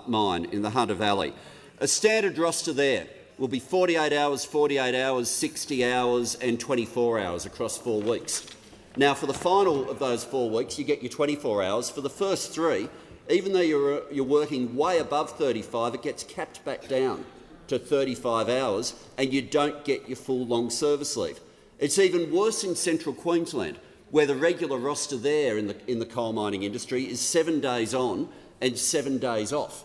mine in the Hunter Valley. A standard roster there will be 48 hours, 60 hours and 24 hours across 4 weeks. Now, for the final of those 4 weeks, you get your 24 hours. For the first 3, even though you're working way above 35, it gets capped back down to 35 hours and you don't get your full long service leave. It's even worse in Central Queensland, where the regular roster there in the coal mining industry is 7 days on and 7 days off.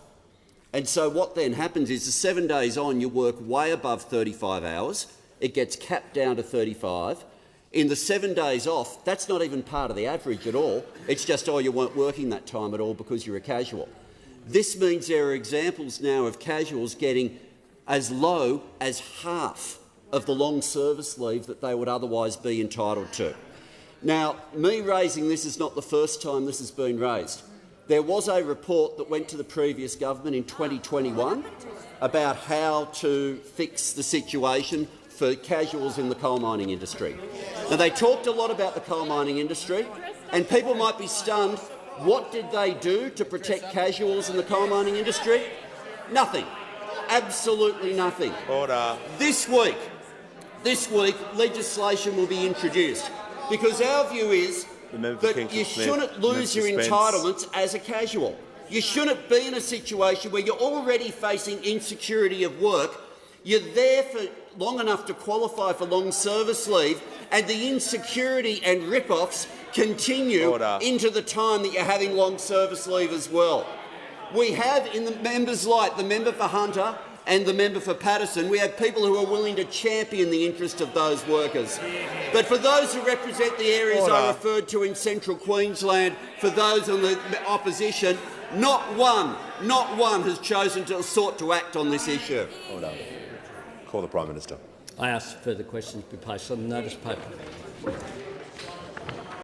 And so what then happens is the 7 days on you work way above 35 hours, it gets capped down to 35. In the 7 days off, that's not even part of the average at all. It's just, oh, you weren't working that time at all because you're a casual. This means there are examples now of casuals getting as low as half of the long service leave that they would otherwise be entitled to. Now, me raising this is not the first time this has been raised. There was a report that went to the previous government in 2021 about how to fix the situation for casuals in the coal mining industry. Now, they talked a lot about the coal mining industry, and people might be stunned. What did they do to protect casuals in the coal mining industry? Nothing. Absolutely nothing. Order. This week, legislation will be introduced because our view is that you shouldn't lose your entitlements as a casual. You shouldn't be in a situation where you're already facing insecurity of work. You're there for long enough to qualify for long service leave, and the insecurity and rip-offs continue into the time that you're having long service leave as well. We have in the members like the member for Hunter and the member for Patterson, we have people who are willing to champion the interest of those workers. But for those who represent the areas I referred to in Central Queensland, for those on the opposition, not one has chosen to sought to act on this issue. Order. Call the Prime Minister. I ask further questions be placed on the notice paper.